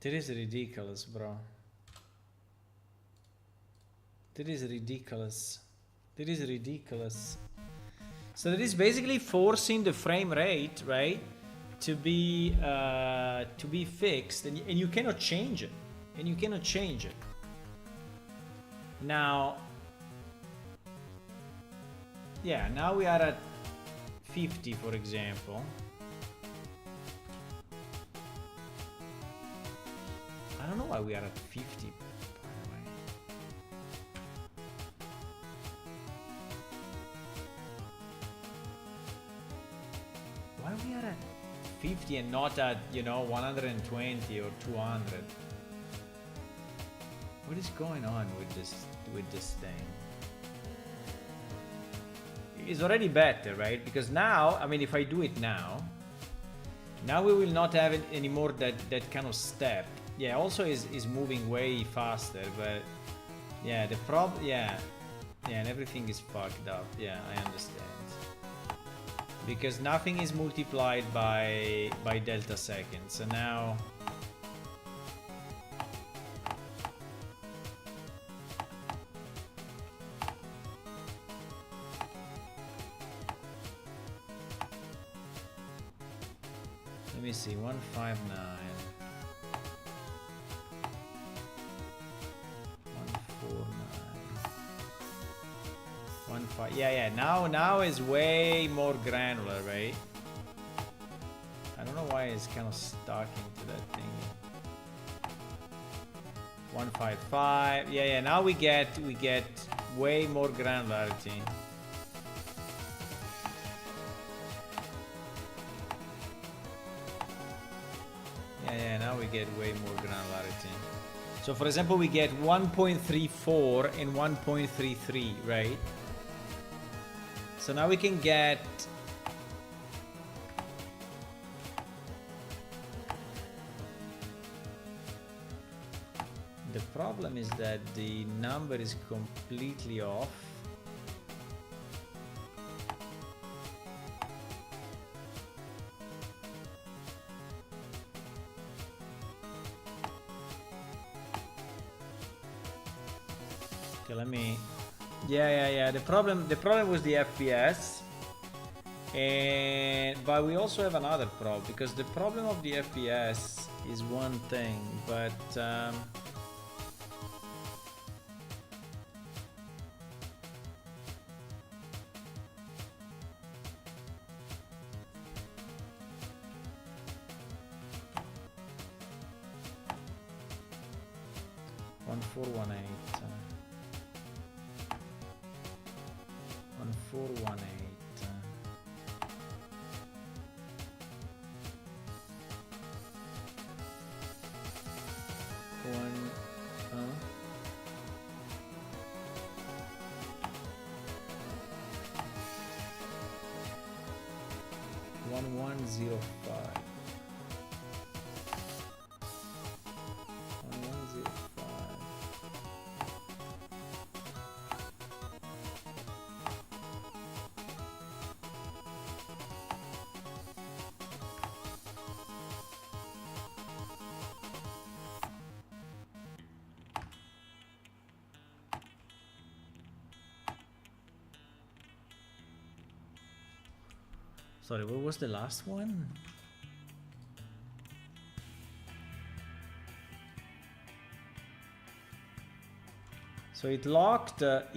That is ridiculous, bro. That is ridiculous. That is ridiculous. So that is basically forcing the frame rate, right, to be fixed, and you cannot change it. And you cannot change it. Now, yeah, now we are at 50, for example. I don't know why we are at 50, by the way. Why we are at 50 and not at, you know, 120 or 200? What is going on with this thing? It's already better, right? Because now, I mean, if I do it now we will not have it anymore that kind of step. Yeah, also is moving way faster, but yeah, the problem, yeah, and everything is fucked up. Yeah, I understand. Because nothing is multiplied by delta seconds, so now. Let me see, 159. 149. Yeah, now is way more granular, right? I don't know why it's kind of stuck into that thing. 155. Yeah, now we get way more granularity. Yeah, now we get way more granularity. So for example, we get 1.34 and 1.33, right? So now we can get the problem is that the number is completely off. Okay, let me. Yeah. The problem was the FPS, but we also have another problem, because the problem of the FPS is one thing, but one four one eight. 1418. One, 1105. 1105. Sorry, what was the last one? So it locked at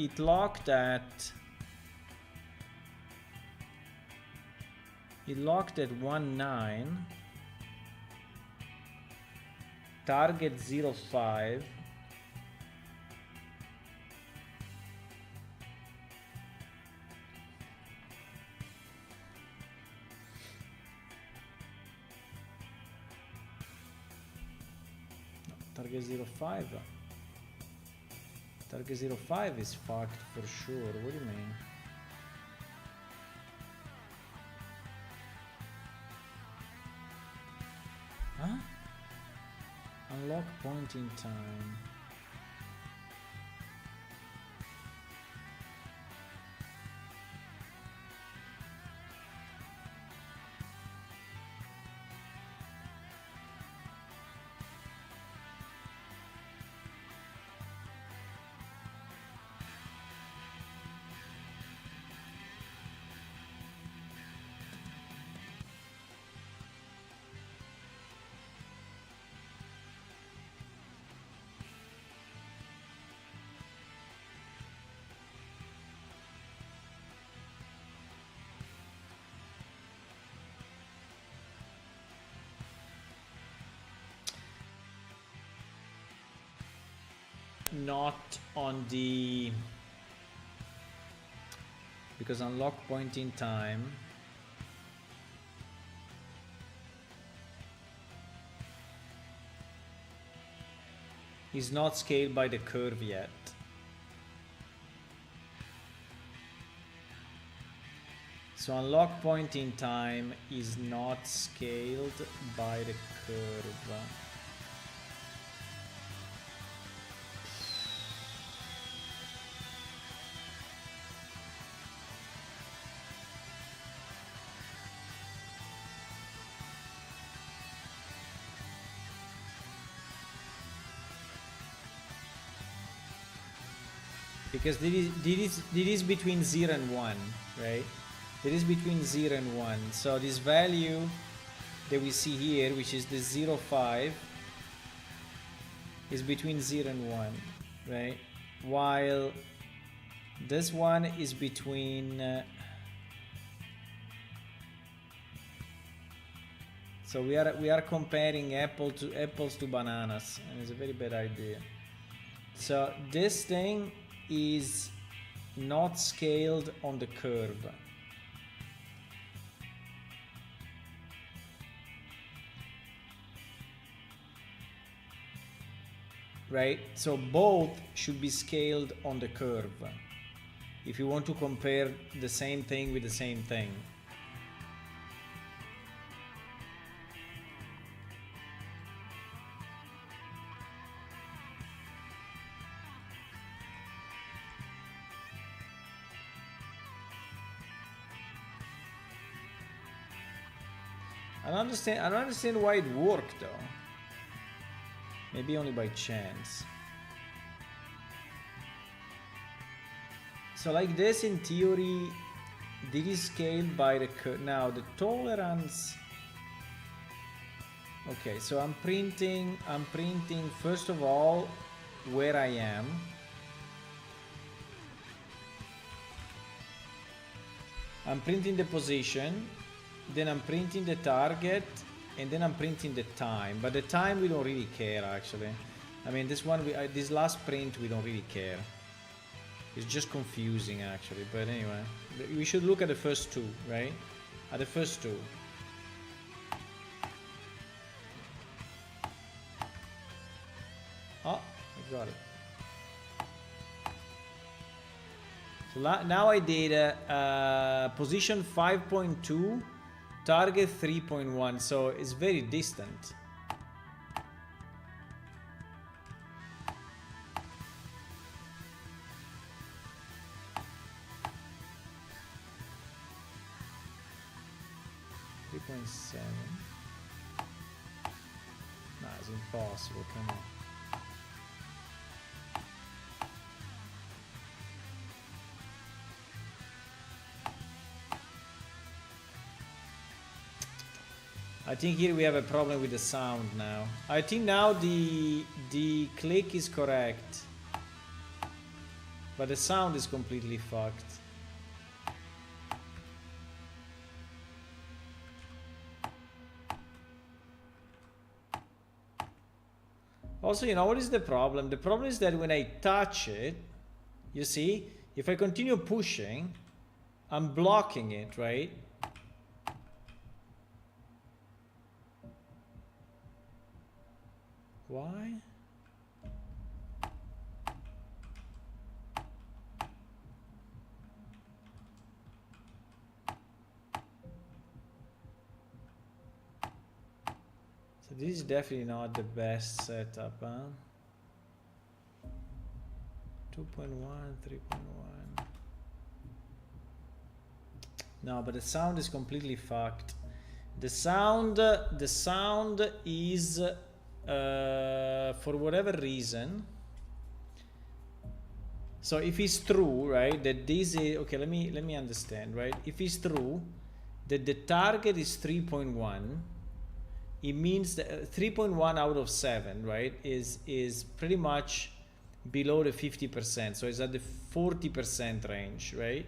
19, target 05. Target 05. Target 05 is fucked for sure. What do you mean? Huh? Unlock point in time. Not on the, because unlock point in time is not scaled by the curve yet. So unlock point in time is not scaled by the curve. Because this is between 0 and 1, right? It is between 0 and 1. So this value that we see here, which is the 0.5, is between 0 and 1, right? While this one is between... so we are comparing apples to bananas, and it's a very bad idea. So this thing is not scaled on the curve. right? So both should be scaled on the curve if you want to compare the same thing with the same thing. I don't understand why it worked though. Maybe only by chance. So like this in theory, this is scaled by the curve. Now the tolerance. Okay, so I'm printing first of all where I am. I'm printing the position. Then I'm printing the target, and then I'm printing the time. But the time we don't really care actually. I mean, this one, this last print we don't really care. It's just confusing actually. But anyway, we should look at the first two, right? At the first two. Oh, I got it. So now I did position 5.2. Target 3.1, so it's very distant. $3.7. Nah, it's impossible, come on. I think here we have a problem with the sound now. I think now the click is correct, but the sound is completely fucked. Also, you know what is the problem? The problem is that when I touch it, you see, if I continue pushing, I'm blocking it, right? Why? So this is definitely not the best setup, huh? 2.1, 3.1. No, but the sound is completely fucked. The sound is for whatever reason. So if it's true, right, that this is okay, let me understand, right? If it's true that the target is 3.1, it means that 3.1 out of 7, right, is pretty much below the 50%. So it's at the 40% range, right?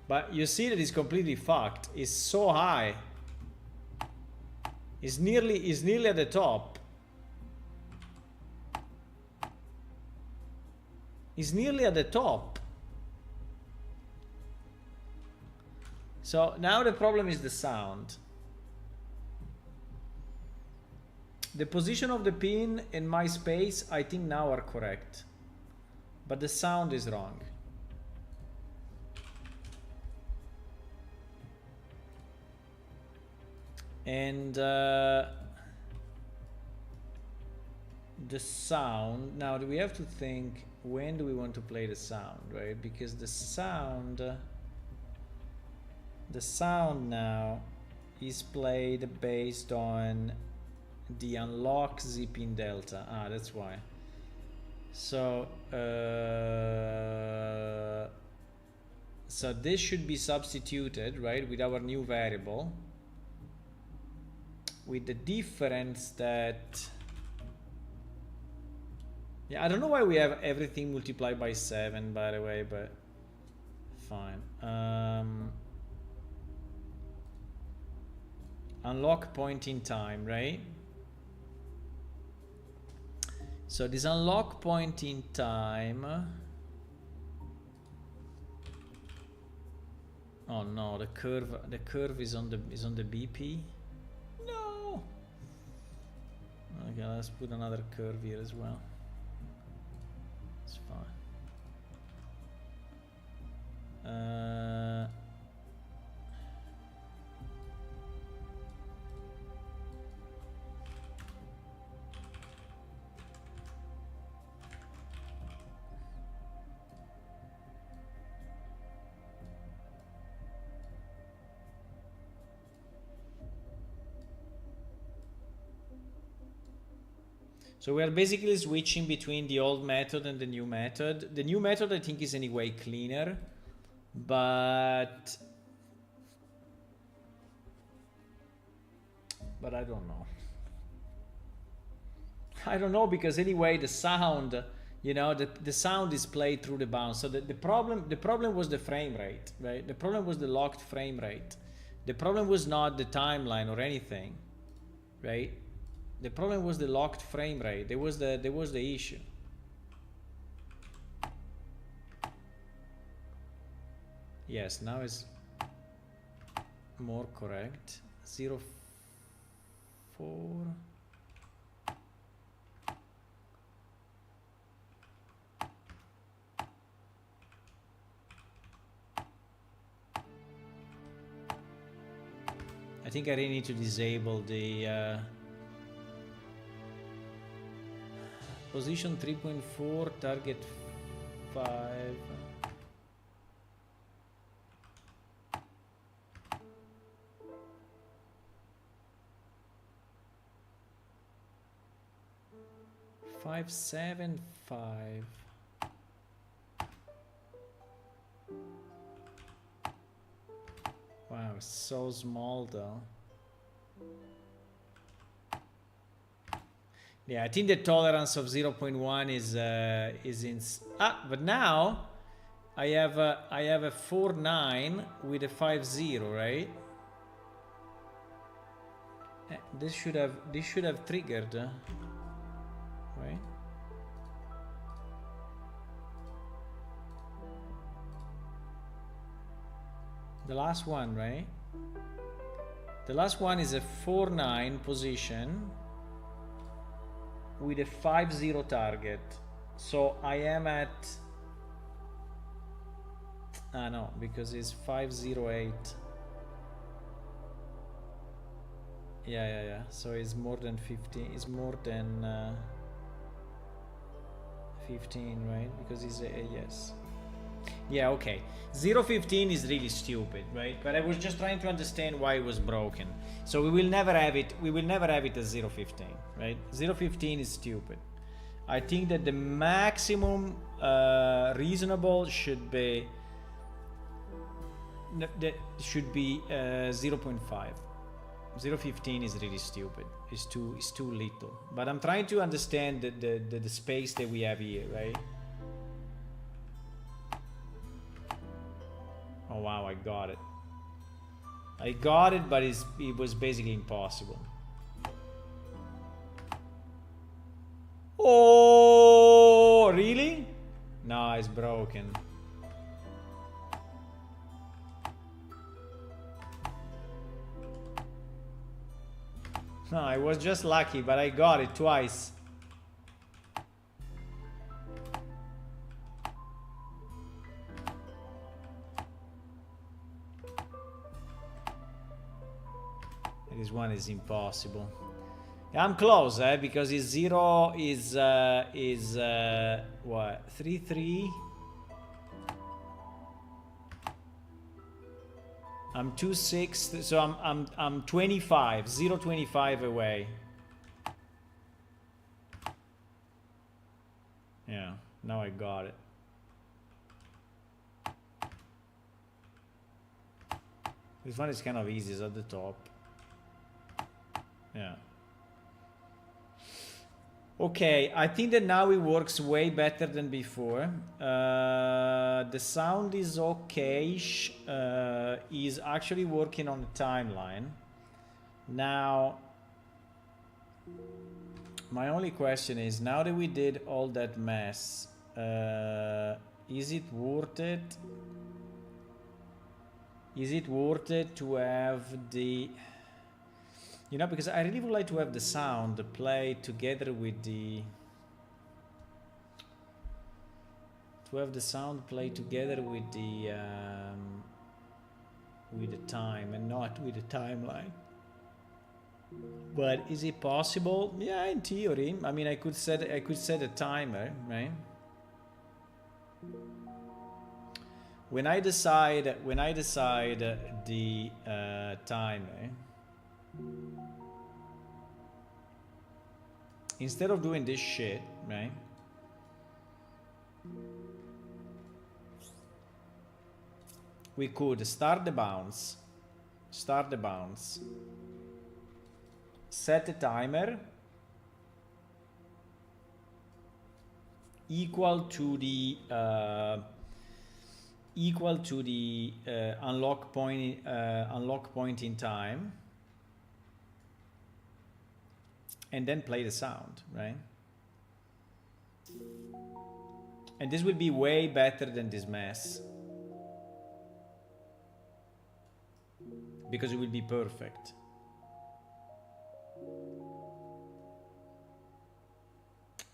But you see that it's completely fucked. It's so high. It's nearly at the top. It's nearly at the top. So now the problem is the sound. The position of the pin and my space, I think now are correct. But the sound is wrong. And the sound, now do we have to think when do we want to play the sound, right? Because the sound now is played based on the unlock zipping delta. Ah, that's why. So so this should be substituted, right, with our new variable, with the difference that, yeah, I don't know why we have everything multiplied by 7, by the way, but fine. Unlock point in time, right? So this unlock point in time. Oh no, the curve is on the BP. No. Okay, let's put another curve here as well. It's fine. So we are basically switching between the old method and the new method. The new method I think is anyway cleaner, but I don't know. I don't know, because anyway the sound, you know, the sound is played through the bounce. So the problem was the frame rate, right? The problem was the locked frame rate. The problem was not the timeline or anything, right? The problem was the locked frame rate. There was the issue. Yes, now it's more correct. 0, 4. I think I really need to disable the position 3.4, target 5. Five, 7, 5. Wow, so small though. Yeah, I think the tolerance of 0.1 is in. But now I have a 4.9 with a 5.0, right? This should have triggered, right? The last one, right? The last one is a 4.9 position with a 5.0 target. So I am at... no, because it's 5.08. Yeah. So it's more than 15. It's more than 15, right? Because it's a yes. Yeah, okay. 0.15 is really stupid, right? But I was just trying to understand why it was broken. So we will never have it. We will never have it as 0.15, right? 0.15 is stupid. I think that the maximum reasonable should be 0.5. 0.15 is really stupid. It's too little. But I'm trying to understand the space that we have here, right? Oh wow, I got it. I got it, but it was basically impossible. Oh, really? No, it's broken. No, I was just lucky, but I got it twice. This one is impossible. I'm close, because it's 0 is what? 3.3. I'm 2.6, so I'm 25, 0.25 away. Yeah, now I got it. This one is kind of easy, it's at the top. Yeah. Okay, I think that now it works way better than before. The sound is okay-ish. Is actually working on the timeline. Now, my only question is, now that we did all that mess, is it worth it? Is it worth it to have the... You know, because I really would like to have the sound play together with the... To have the sound play together with the time and not with the timeline. But is it possible? Yeah, in theory. I mean, I could set a timer, right? When I decide the timer, instead of doing this shit, right? We could start the bounce, set the timer equal to the unlock point in time, and then play the sound, right? And this will be way better than this mess, because it will be perfect.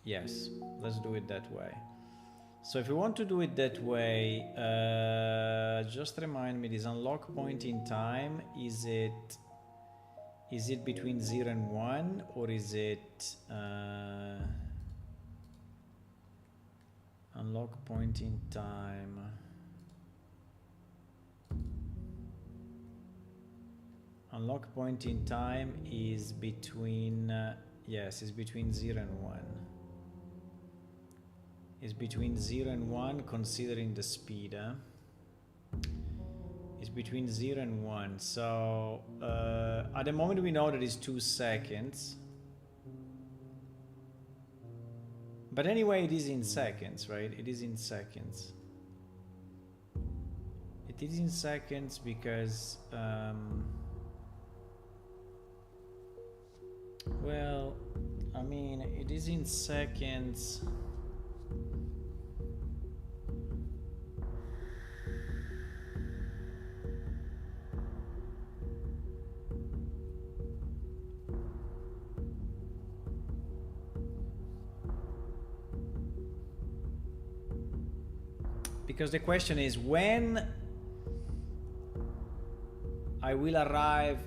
Yes, let's do it that way. So if you want to do it that way, just remind me, this unlock point in time, is it between 0 and 1, or is it unlock point in time? Unlock point in time is between, yes, it's between 0 and 1. It's between 0 and 1, considering the speed. It's between 0 and 1. So at the moment we know that it's 2 seconds. But anyway, it is in seconds, right? It is in seconds. It is in seconds because... well, I mean, it is in seconds. Because the question is when I will arrive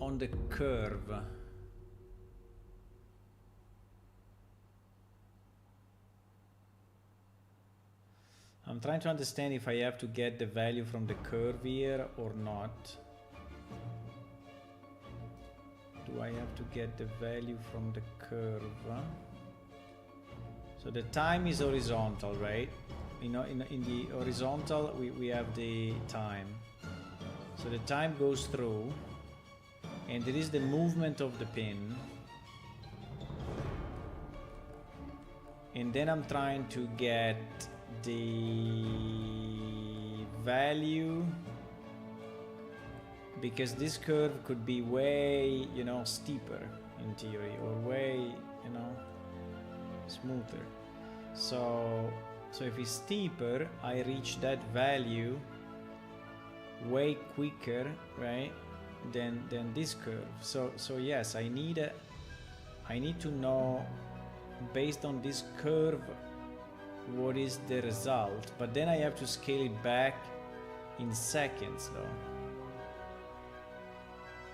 on the curve. I'm trying to understand if I have to get the value from the curve here or not. Do I have to get the value from the curve? So the time is horizontal, right? You know, in the horizontal we have the time. So the time goes through, and there is the movement of the pin. And then I'm trying to get the value, because this curve could be way, you know, steeper in theory, or way, you know, smoother. So if it's steeper, I reach that value way quicker, right, than this curve. So yes, I need to know, based on this curve, what is the result, but then I have to scale it back in seconds though.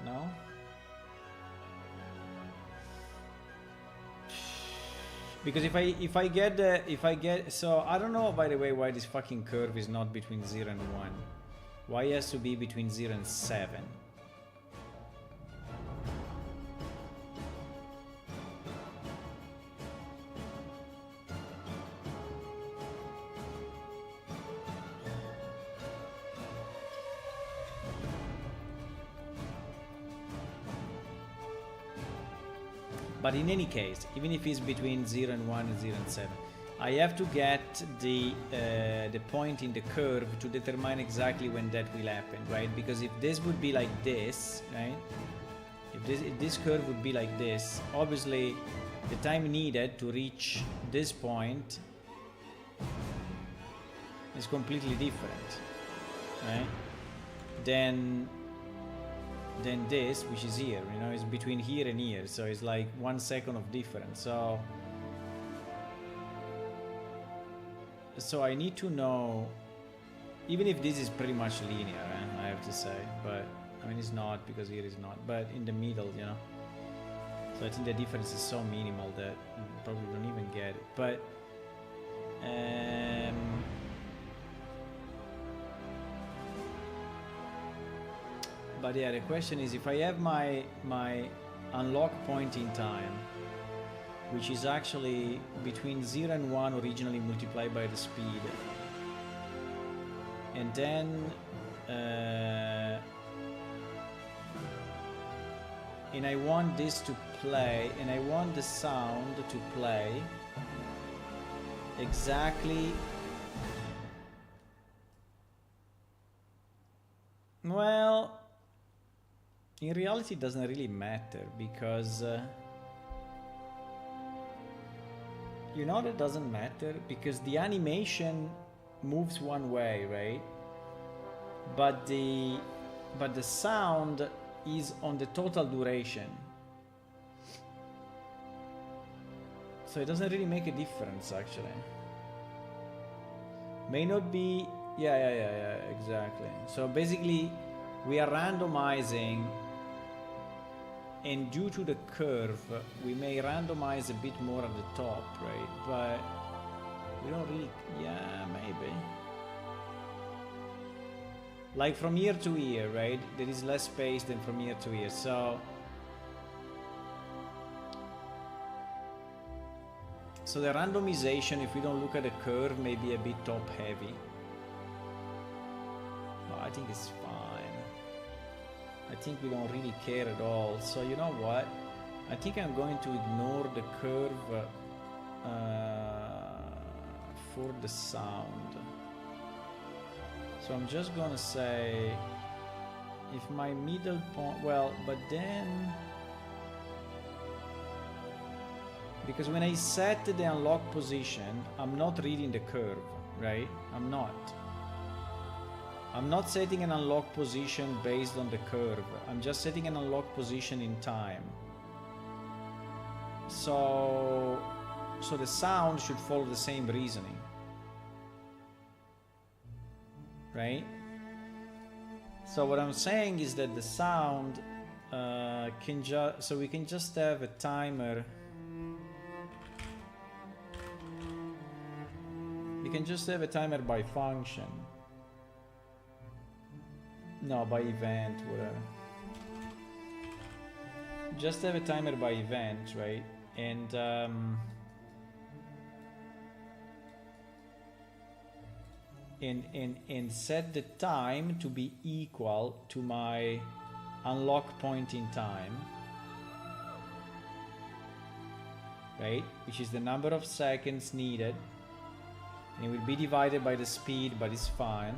No? Because if I get so I don't know, by the way, why this fucking curve is not between 0 and 1. Why it has to be between 0 and 7? But in any case, even if it's between 0 and 1 and 0 and 7, I have to get the point in the curve to determine exactly when that will happen, right? Because if this would be like this, right? If this curve would be like this, obviously the time needed to reach this point is completely different, right? Then than this, which is here. You know, it's between here and here, so it's like 1 second of difference. So I need to know, even if this is pretty much linear, I have to say, but I mean it's not, because here is not, but in the middle, you know. So I think the difference is so minimal that you probably don't even get it. But yeah, the question is, if I have my unlock point in time, which is actually between 0 and 1 originally multiplied by the speed, and then and I want this to play, and I want the sound to play exactly, well, in reality it doesn't really matter, because you know that doesn't matter, because the animation moves one way, right? But the sound is on the total duration, so it doesn't really make a difference actually. May not be, yeah, exactly. So basically we are randomizing, and due to the curve we may randomize a bit more at the top, right? But we don't really, yeah, maybe. Like from year to year, right? There is less space than from year to year, so the randomization, if we don't look at the curve, may be a bit top heavy. But I think it's fine. I think we don't really care at all. So you know what? I think I'm going to ignore the curve for the sound. So I'm just gonna say, if my middle point, well, but then, because when I set the unlock position, I'm not reading the curve, right? I'm not setting an unlock position based on the curve. I'm just setting an unlock position in time. So the sound should follow the same reasoning, right? So what I'm saying is that the sound can just, so we can just have a timer. You can just have a timer by function. No, by event, whatever. Just have a timer by event, right? And set the time to be equal to my unlock point in time, right? Which is the number of seconds needed. And it will be divided by the speed, but it's fine.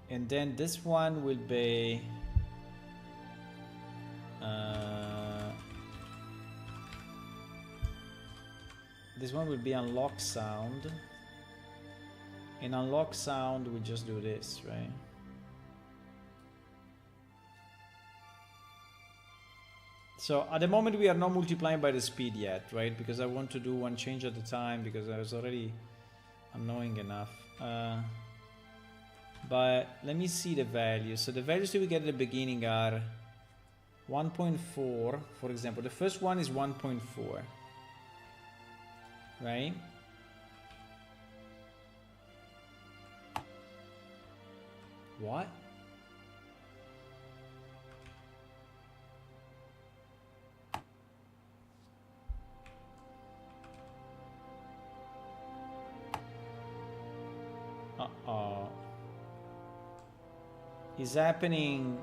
And then this one will be unlock sound. And unlock sound, we just do this, right? So at the moment we are not multiplying by the speed yet, right? Because I want to do one change at a time, because I was already annoying enough. But let me see the values. So the values that we get at the beginning are 1.4, for example. The first one is 1.4, right? What? Uh-oh. Is happening.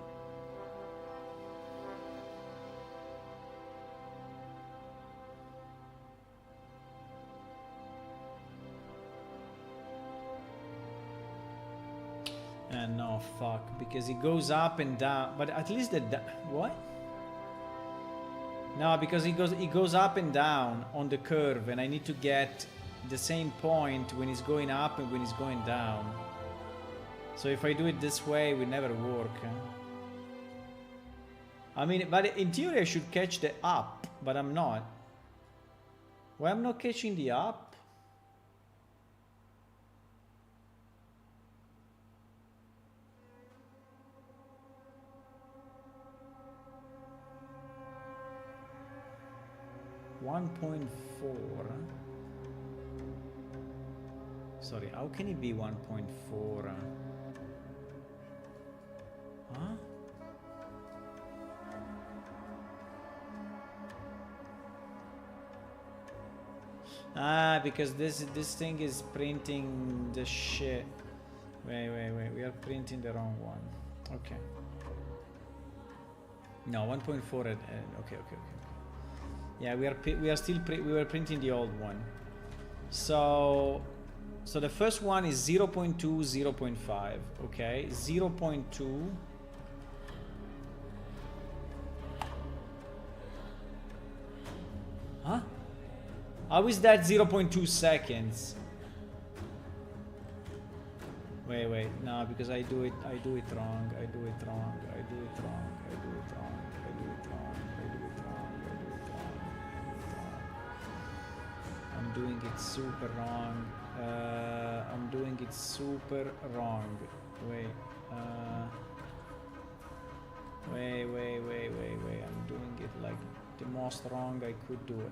And no, fuck, because it goes up and down, but at least the what? No, because it goes up and down on the curve, and I need to get the same point when it's going up and when it's going down. So if I do it this way, it will never work. I mean, but in theory I should catch the up, but I'm not. Why I'm not catching the up? .4. Sorry, how can it be 1.4? Huh? Ah, because this thing is printing the shit. Wait, we are printing the wrong one. Okay. No, 1.4. Okay. Yeah, we were printing the old one. So the first one is 0.2, 0.5. Okay, 0.2. Huh? How is that 0.2 seconds? Wait, no, because I do it wrong. I'm doing it super wrong. I'm doing it super wrong. Wait. I'm doing it like the most wrong I could do it.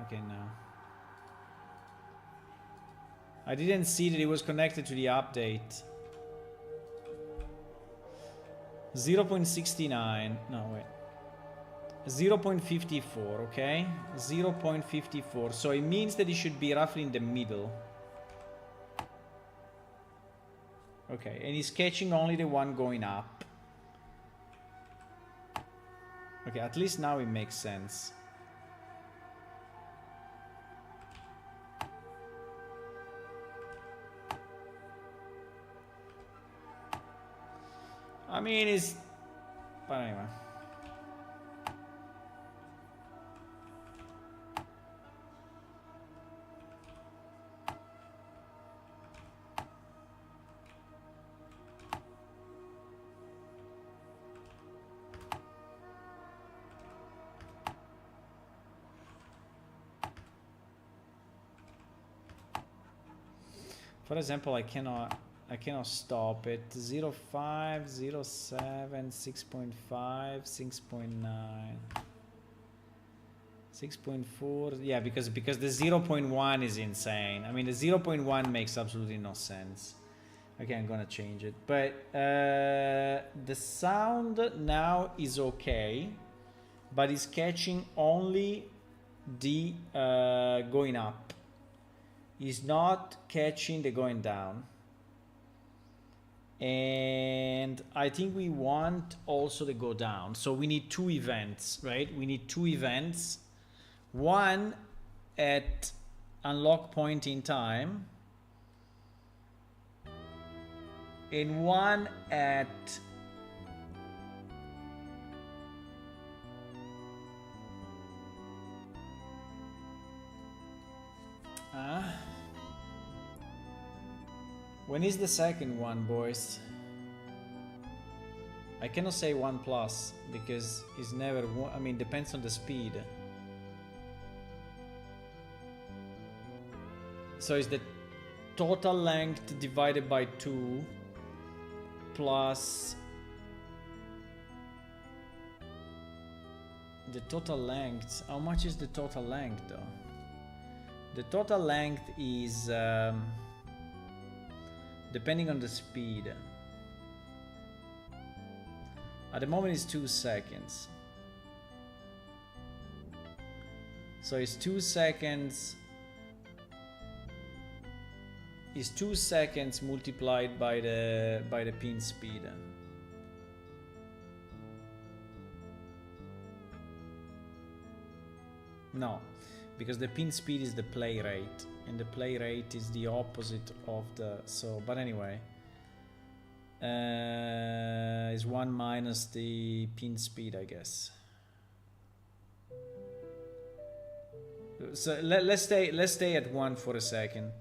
Okay, now. I didn't see that it was connected to the update. 0.69. No, wait. 0.54, okay? 0.54. So it means that it should be roughly in the middle. Okay, and he's catching only the one going up. Okay, at least now it makes sense. I mean, it's... But anyway. For example, I cannot stop it. 0.5, 0.7, 6.5, 6.9, 6.4. Yeah, because the 0.1 is insane. I mean, the 0.1 makes absolutely no sense. Okay, I'm gonna change it. But the sound now is okay, but it's catching only the going up. It's not catching the going down. And I think we want also the go down. So we need two events, right? We need two events. One at unlock point in time. And one at when is the second one, boys? I cannot say 1 plus because it's never one. I mean, depends on the speed. So it's the total length divided by 2 plus the total length. How much is the total length though? The total length is depending on the speed. At the moment it's 2 seconds. So it's 2 seconds. Is 2 seconds multiplied by the pin speed. No, because the pin speed is the play rate, and the play rate is the opposite of the, so, but anyway. Is 1 minus the pin speed, I guess. So let's stay at 1 for a second.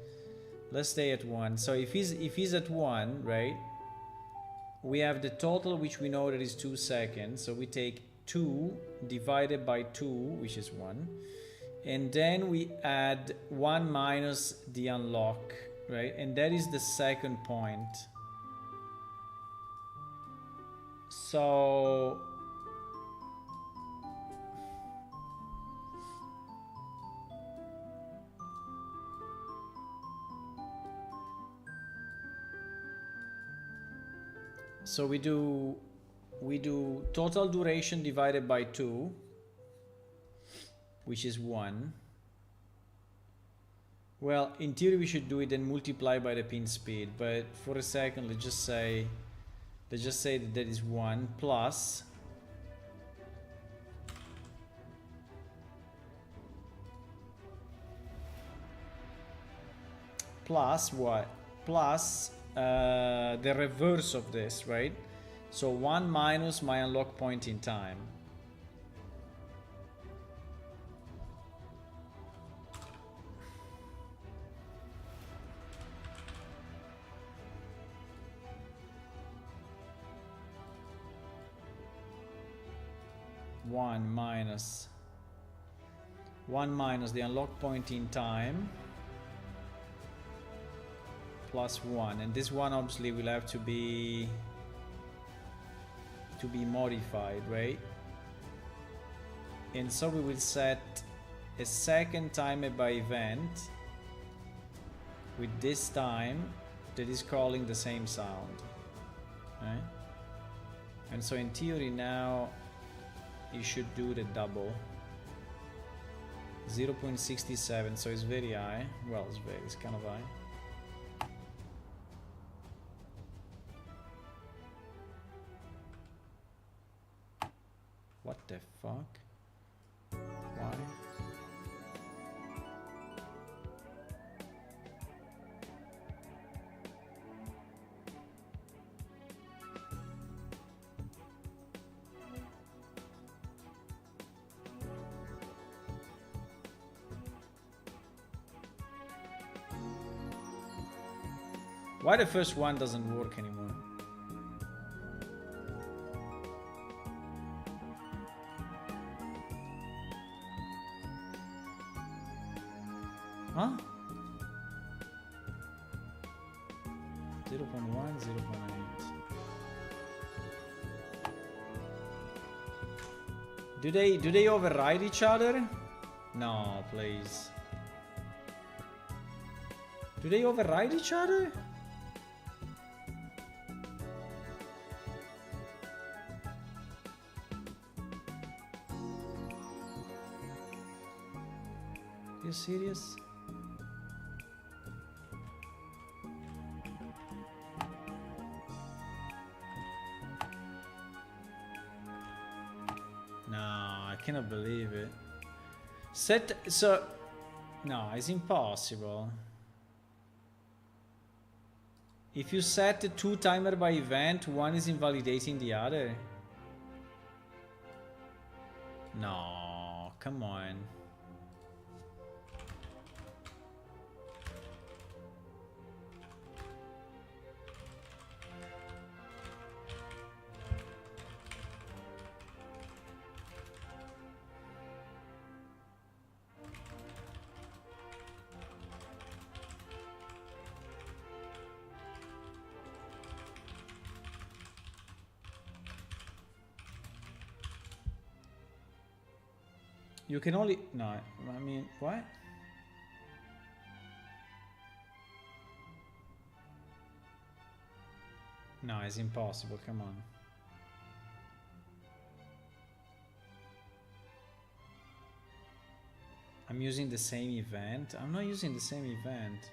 Let's stay at 1. So if he's at 1, right? We have the total, which we know that is 2 seconds. So we take 2 divided by 2, which is 1. And then we add 1 minus the unlock, right? And that is the second point. So we do total duration divided by 2, which is 1. Well, in theory we should do it and multiply by the pin speed, but for a second let's just say that that is 1 plus what? Plus the reverse of this, right? So 1 minus my unlock point in time. One minus the unlock point in time plus 1, and this one obviously will have to be modified, right? And so we will set a second timer by event with this time that is calling the same sound, right? And so in theory now you should do the double. 0.67, so it's very high. Well, it's kind of high. What the fuck? Why? Why the first one doesn't work anymore? Huh? 0.1, 0.8. Do they override each other? No, please. Do they override each other? Are you serious? No, I cannot believe it. No, it's impossible. If you set the 2 timer by event, one is invalidating the other. No, come on. You can only... No, I mean, what? No, it's impossible, come on. I'm using the same event? I'm not using the same event.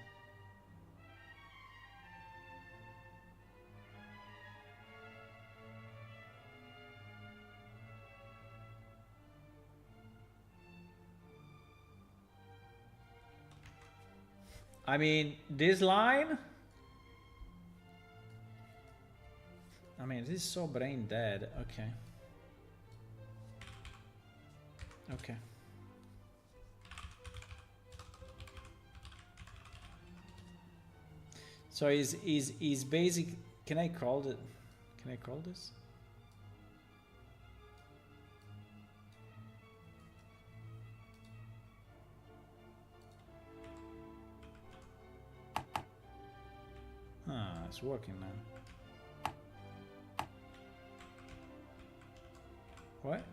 I mean, this line, I mean, this is so brain dead. Okay. Okay. So is basic, can I call it, can I call this? Ah, it's working now. What?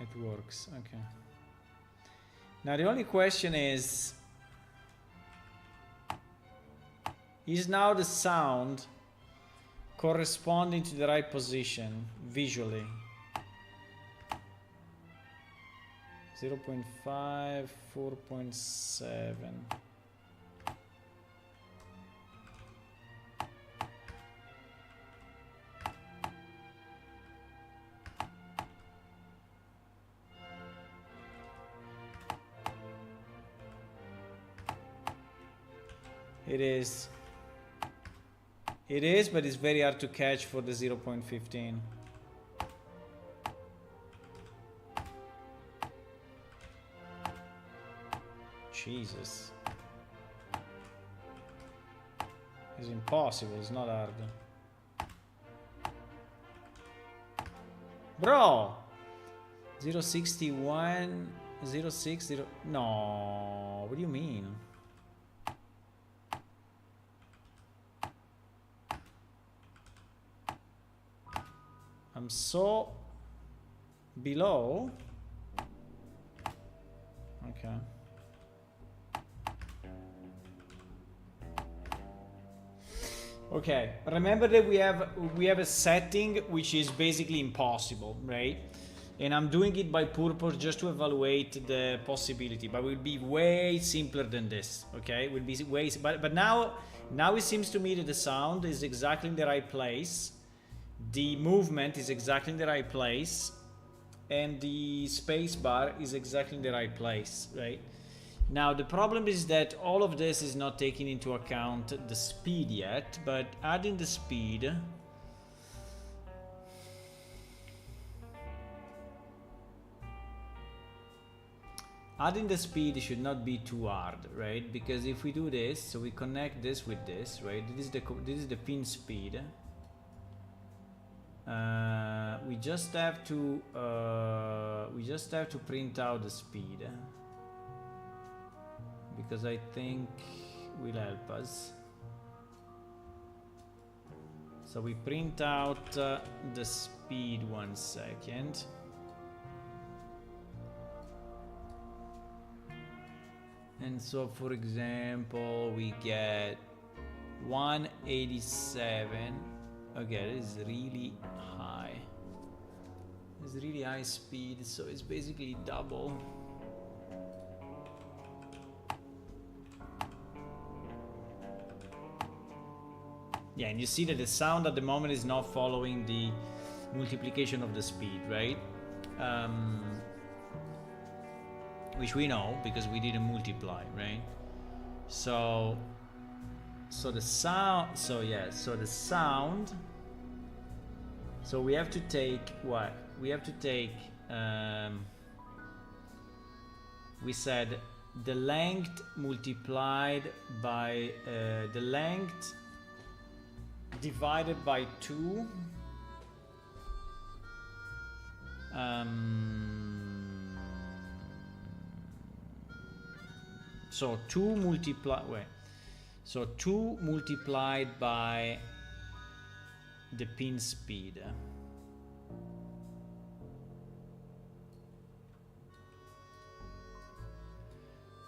It works, okay. Now the only question is now the sound corresponding to the right position visually? 0.5, 4.7. It is. It is, but it's very hard to catch for the 0.15. Jesus. It's impossible, it's not hard. Bro! 0.61, 0.60. No, what do you mean? I'm so below. Okay. Okay, remember that we have a setting which is basically impossible, right? And I'm doing it by purpose just to evaluate the possibility, but it will be way simpler than this, okay? It will be way, but now it seems to me that the sound is exactly in the right place, the movement is exactly in the right place, and the space bar is exactly in the right place, right? Now the problem is that all of this is not taking into account the speed yet, but adding the speed, should not be too hard, right? Because if we do this, so we connect this with this, right? This is the pin speed. We just have to print out the speed, because I think will help us. So we print out the speed, 1 second. And so for example, we get 187. Okay, this is really high. It's really high speed, so it's basically double. Yeah, and you see that the sound at the moment is not following the multiplication of the speed, right? Which we know because we didn't multiply, right? So the sound, so the sound, so we have to take what? We have to take, we said the length multiplied by, the length divided by 2, so 2 multiplied by the pin speed.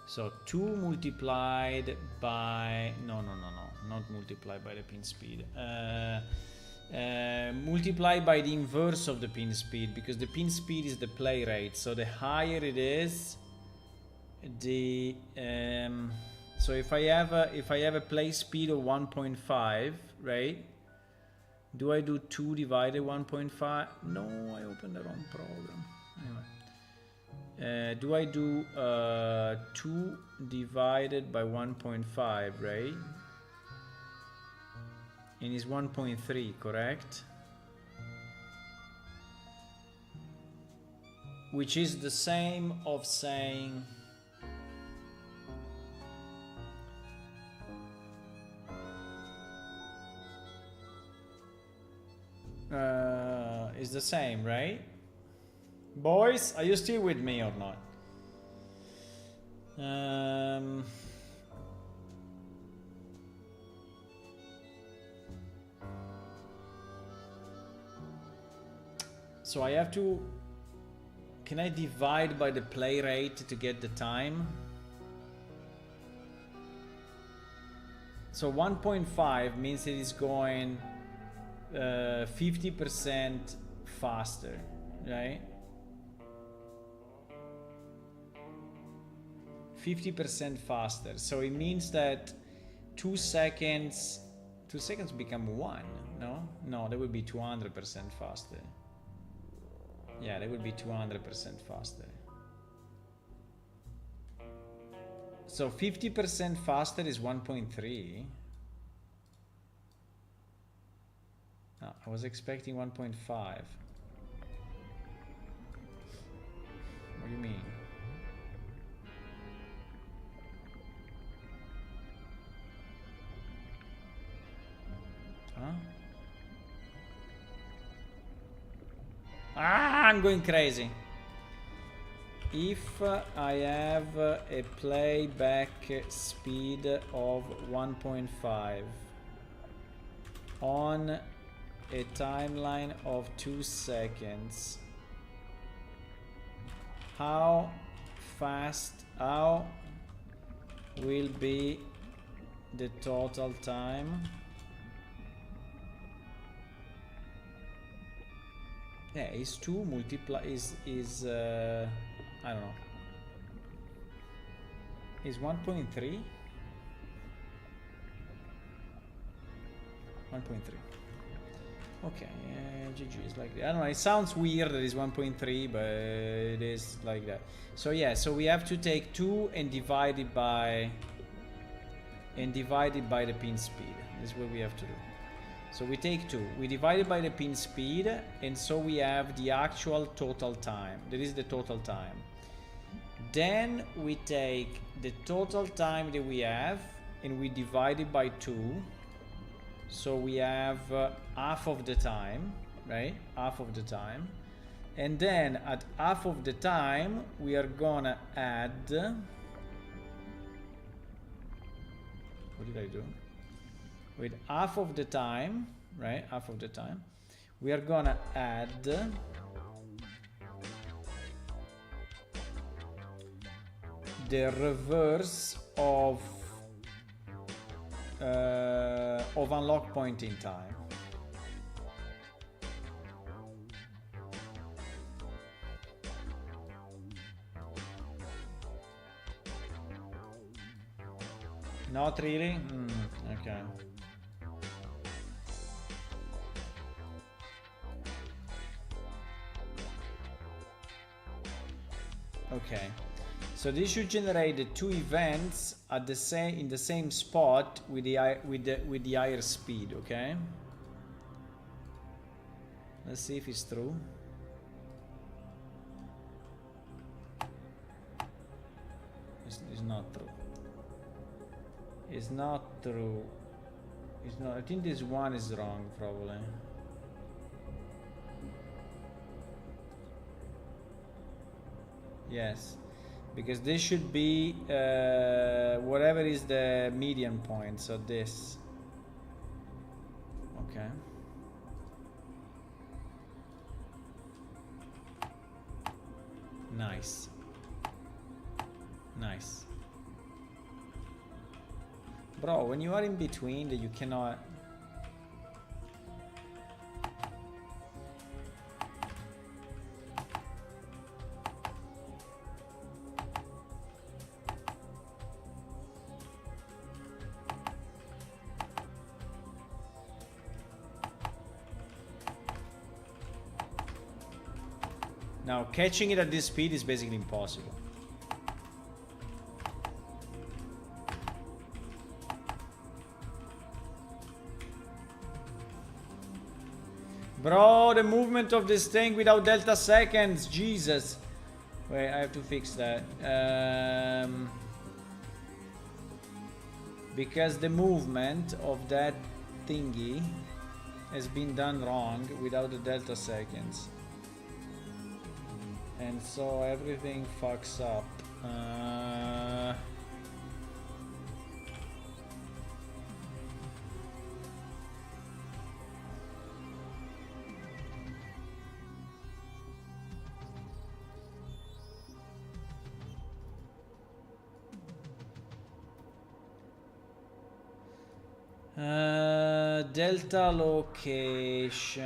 So 2 multiplied by, no, not multiplied by the pin speed. Multiplied by the inverse of the pin speed, because the pin speed is the play rate. So the higher it is, the so if I have a play speed of 1.5, right? Do I do 2 divided 1.5? No, I opened the wrong program. Anyway. Do I do 2 divided by 1.5, right? And it's 1.3, correct? Which is the same of saying is the same, right? Boys, are you still with me or not? So I have to... Can I divide by the play rate to get the time? So 1.5 means it is going 50% faster, right? 50% faster. So it means that 2 seconds become 1, no? No, that would be 200% faster. Yeah, that would be 200% faster. So 50% faster is 1.3. No, I was expecting 1.5. What do you mean? Huh? Ah, I'm going crazy. If I have a playback speed of 1.5 on a timeline of 2 seconds, how will be the total time? Yeah, is 2 multiply is I don't know. Is 1.3? 1.3. Okay, GG is like that. I don't know, it sounds weird that it's 1.3, but it is like that. So yeah, so we have to take 2 and divide it by the pin speed. This is what we have to do. So we take 2, we divide it by the pin speed, and so we have the actual total time. That is the total time. Then we take the total time that we have and we divide it by 2. So we have half of the time, right? Half of the time. And then at half of the time, we are gonna add... What did I do? With half of the time, right? Half of the time, we are gonna add the reverse of unlock point in time. Not really? Okay. Okay. So this should generate the 2 events at the same in the same spot with the higher speed, okay? Let's see if it's true. It's not true. It's not true. It's not. I think this one is wrong, probably. Yes, because this should be whatever is the median point. So this. Okay. Nice. Nice. Bro, when you are in between that you cannot... Now, catching it at this speed is basically impossible. Bro, the movement of this thing without delta seconds. Jesus. Wait, I have to fix that. Because the movement of that thingy has been done wrong without the delta seconds. And so everything fucks up. Delta location.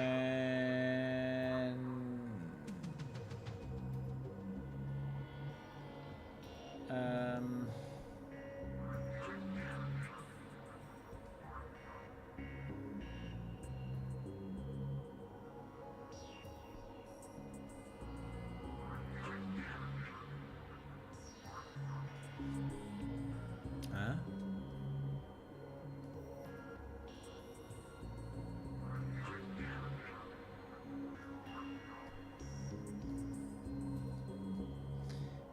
Huh?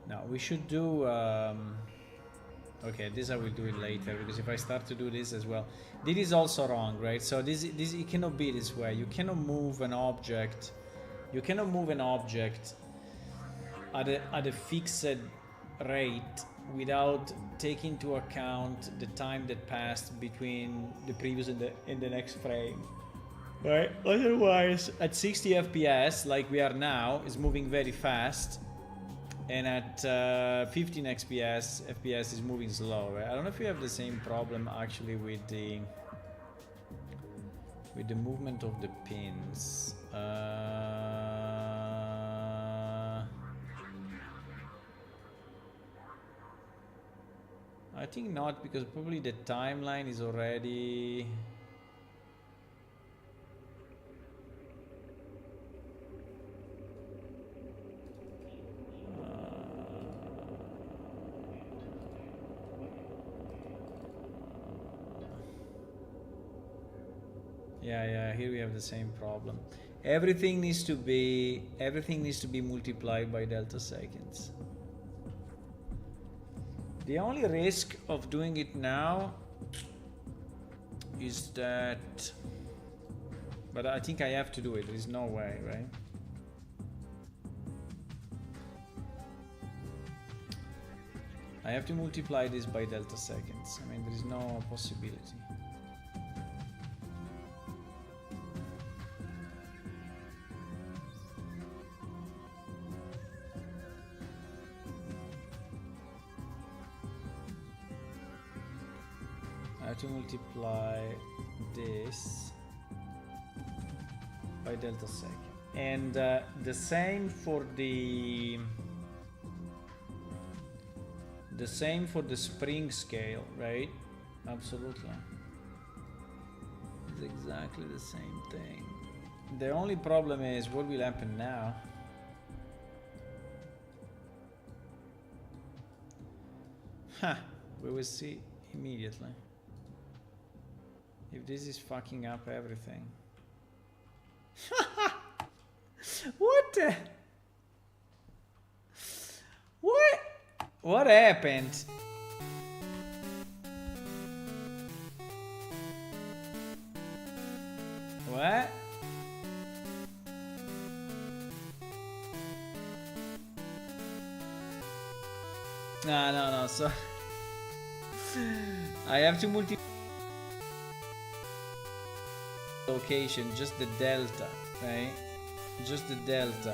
Now we should do okay, this I will do it later, because if I start to do this as well, this is also wrong, right? So this it cannot be this way. You cannot move an object. You cannot move an object at a fixed rate without taking into account the time that passed between the previous and the next frame. Right? Otherwise, at 60 FPS, like we are now, is moving very fast. And at 15 FPS is moving slow, right? I don't know if you have the same problem actually with the movement of the pins. I think not, because probably the timeline is already... Yeah, here we have the same problem. Everything needs to be multiplied by delta seconds. The only risk of doing it now is that, but I think I have to do it. There is no way, right? I have to multiply this by delta seconds. I mean, there is no possibility. To multiply this by delta second, and the same for the spring scale, right? Absolutely, it's exactly the same thing. The only problem is what will happen now. We will see immediately if this is fucking up everything. What the? What happened? What? No, so I have to multiply location, just the delta, right? Just the delta.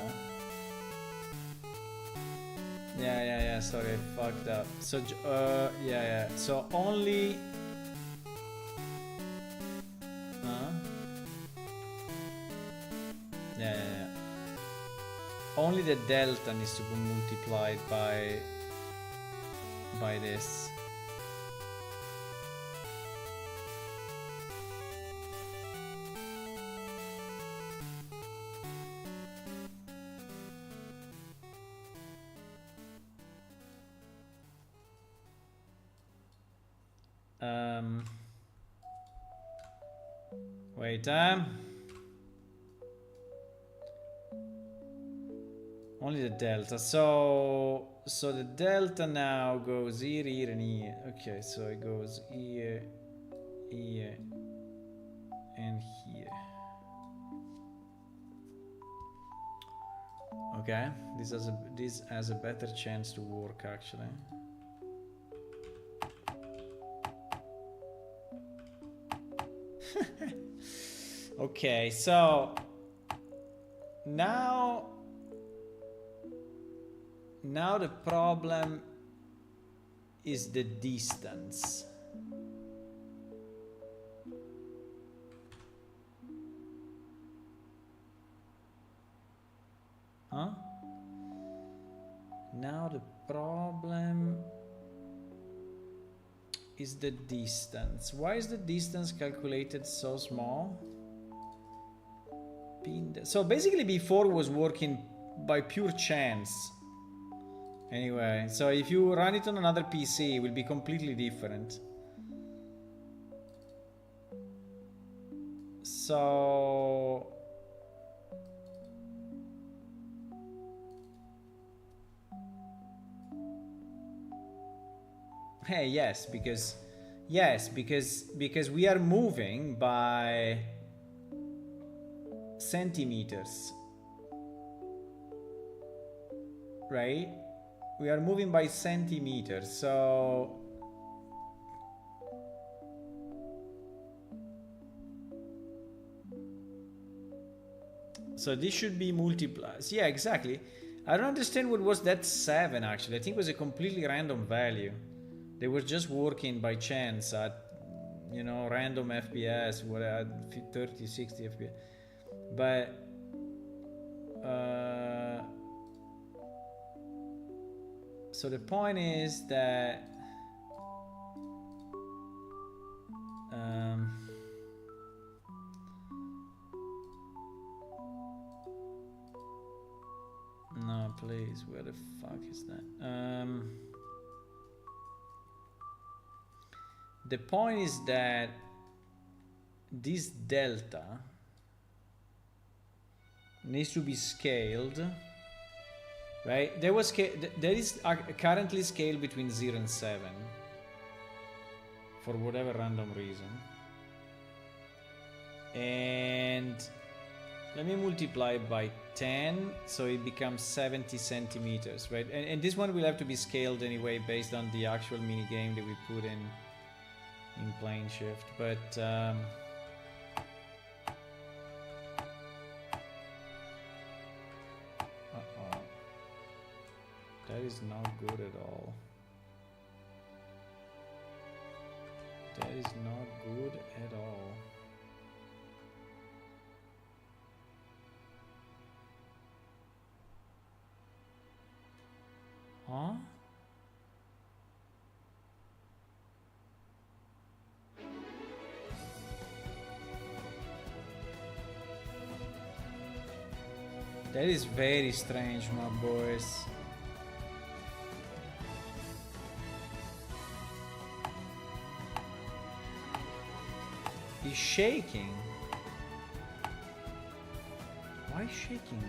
Yeah, sorry, I fucked up. So, yeah. So only... Yeah. Only the delta needs to be multiplied by this. Wait, only the delta. So the delta now goes here, here, and here. Okay, so it goes here, here, and here. Okay, this has a better chance to work actually. Okay, so now the problem is the distance. Huh? Now the problem is the distance. Why is the distance calculated so small? So basically before was working by pure chance. Anyway, so if you run it on another PC, it will be completely different. So hey, yes, because we are moving by centimeters, right? We are moving by centimeters, so this should be multiplied. Yeah, exactly. I don't understand what was that 7 actually. I think it was a completely random value. They were just working by chance at, you know, random FPS, what at 30, 60 FPS. But so the point is that no, please, where the fuck is that? The point is that this delta needs to be scaled, right? There is currently scaled between 0 and 7 for whatever random reason. And let me multiply it by 10, so it becomes 70 centimeters, right? And this one will have to be scaled anyway based on the actual mini game that we put in plane shift, but that is not good at all. That is not good at all. Huh? That is very strange, my boys. He's shaking. Why shaking?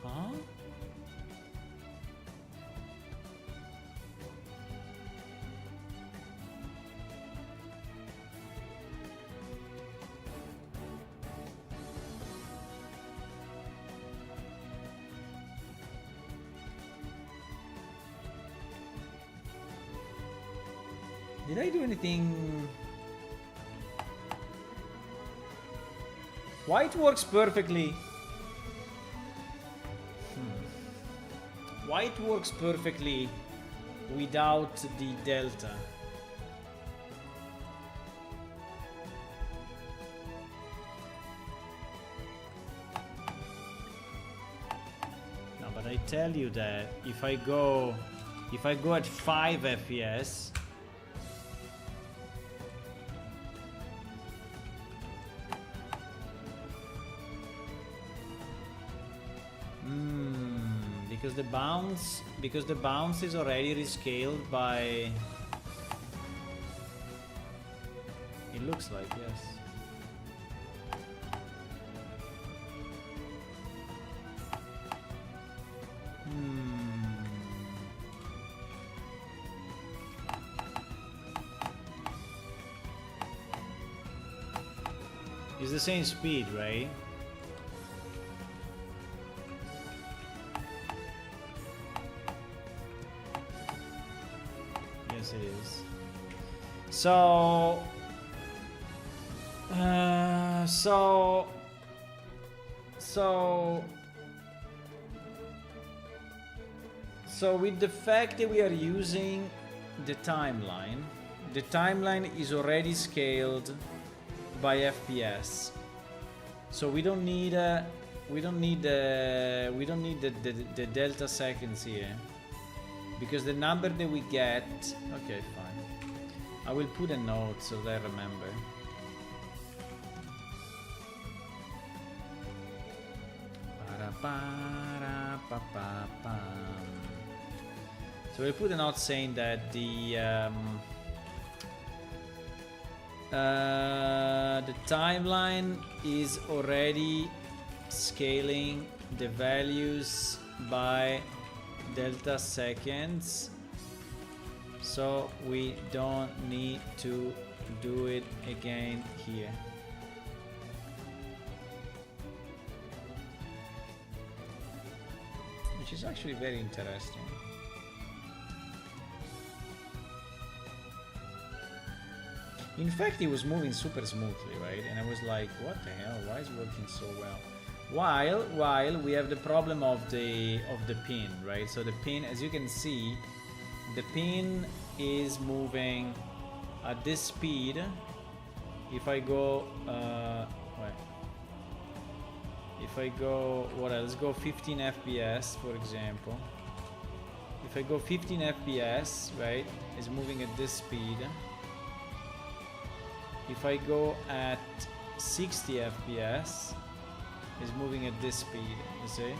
Huh? Did I do anything? White works perfectly. White works perfectly without the delta. No, but I tell you that if I go at 5 FPS, Because the bounce is already rescaled by. It looks like, yes. It's the same speed, right? Yes, it is. So with the fact that we are using the timeline is already scaled by FPS, so we don't need the delta seconds here, because the number that we get. Okay, fine. I will put a note so that I remember. So we'll put a note saying that the timeline is already scaling the values by delta seconds, so we don't need to do it again here. Which is actually very interesting. In fact, it was moving super smoothly, right? And I was like, what the hell? Why is it working so well? While we have the problem of the pin, right? So the pin, as you can see, the pin is moving at this speed. If I go, let's go 15 FPS, for example. If I go 15 FPS, right, it's moving at this speed. If I go at 60 FPS, it's moving at this speed, you see?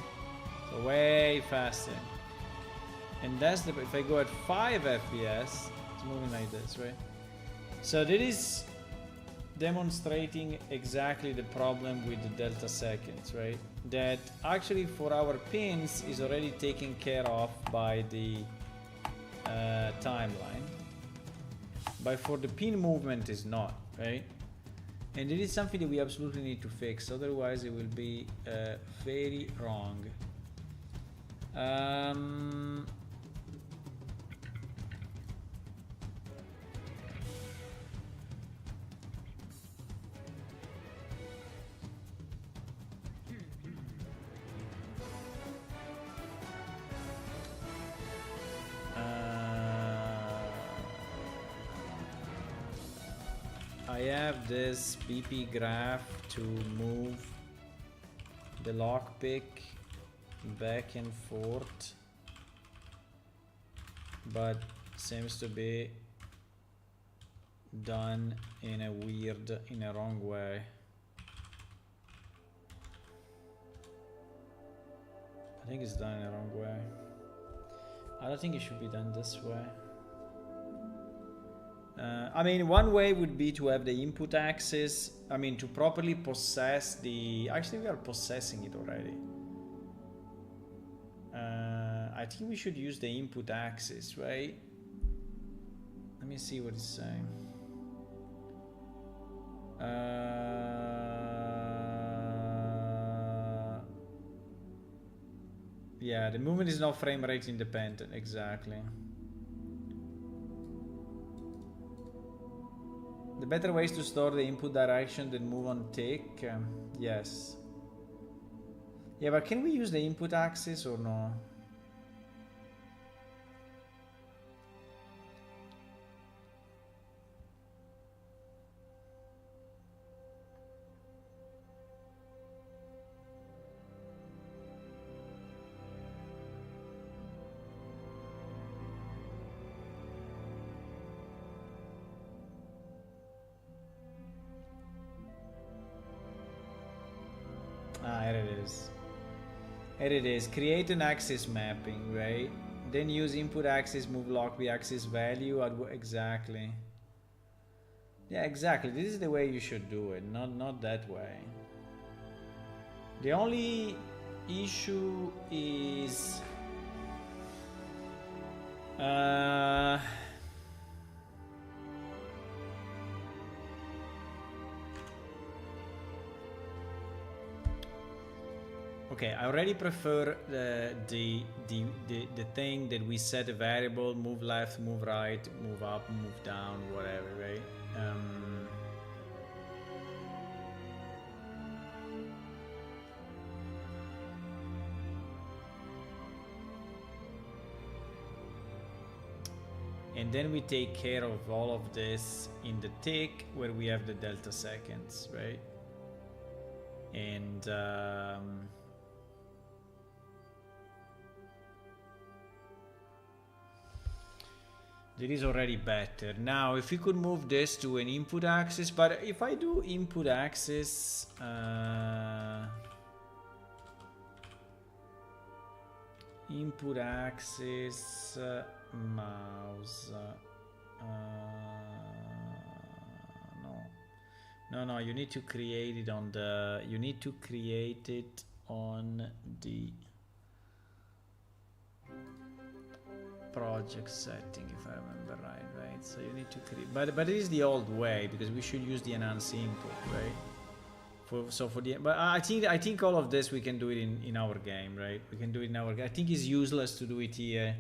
So way faster. And that's the, if I go at 5 FPS, it's moving like this, right? So this is demonstrating exactly the problem with the delta seconds, right? That actually for our pins is already taken care of by the timeline, but for the pin movement is not, right? And it is something that we absolutely need to fix, otherwise it will be very wrong. I have this BP graph to move the lockpick back and forth, but seems to be done in a wrong way. I think it's done in a wrong way. I don't think it should be done this way. I mean, one way would be to have the input axis, I mean, to properly possess the... Actually, we are possessing it already. I think we should use the input axis, right? Let me see what it's saying. Yeah, the movement is not frame rate independent, exactly. The better way is to store the input direction then move on tick. Yes. Yeah, but can we use the input axis or no? Ah, here it is. Here it is. Create an axis mapping, right? Then use input axis, move lock the axis value. Exactly. Yeah, exactly. This is the way you should do it, not that way. The only issue is okay, I already prefer the thing that we set a variable, move left, move right, move up, move down, whatever, right? And then we take care of all of this in the tick where we have the delta seconds, right? And it is already better. Now, if we could move this to an input axis, but if I do input axis, mouse, no, you need to create it on the, project setting, if I remember right? So you need to create, but it is the old way, because we should use the enhance input, right? But I think all of this we can do it in our game, right? We can do it in our game. I think it's useless to do it here,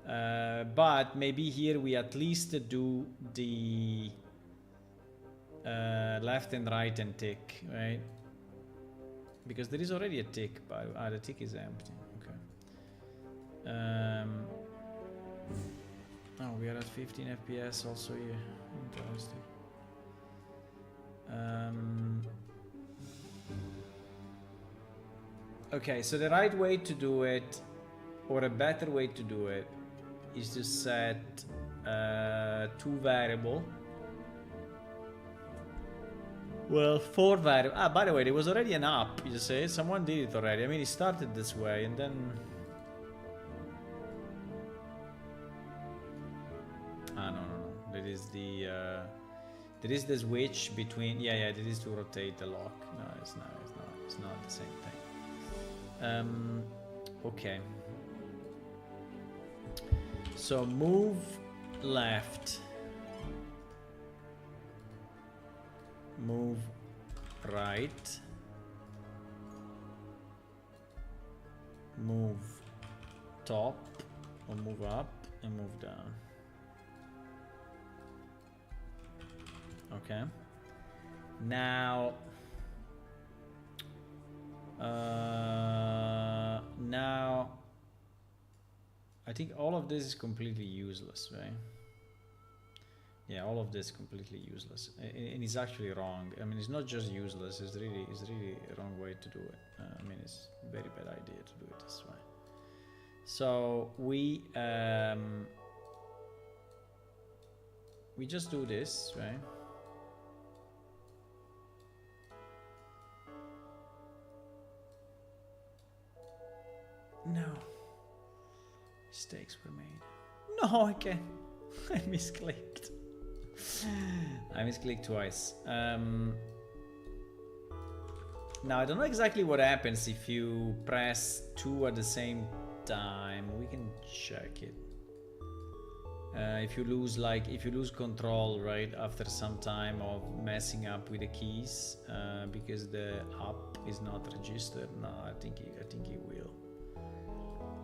but maybe here we at least do the left and right and tick, right? Because there is already a tick, but the tick is empty. Okay. Oh, we are at 15 FPS also here. Interesting. Okay, so the right way to do it, or a better way to do it, is to set two variable. Well, four variable. Ah, by the way, there was already an up. You say someone did it already. I mean, it started this way, and then. No. That is the. There is the switch between. Yeah. That is to rotate the lock. No, it's not. It's not the same thing. Okay. So move left. Move right. Move top, or move up and move down. Okay. Now I think all of this is completely useless, right? Yeah, all of this is completely useless, and it's actually wrong. I mean, it's not just useless; it's really a wrong way to do it. I mean, it's a very bad idea to do it this way. So we just do this, right? No. Mistakes were made. No, I can't. I misclicked. I misclicked twice. Now, I don't know exactly what happens if you press 2 at the same time. We can check it. If you lose control, right, after some time of messing up with the keys, because the up is not registered. No, I think he will.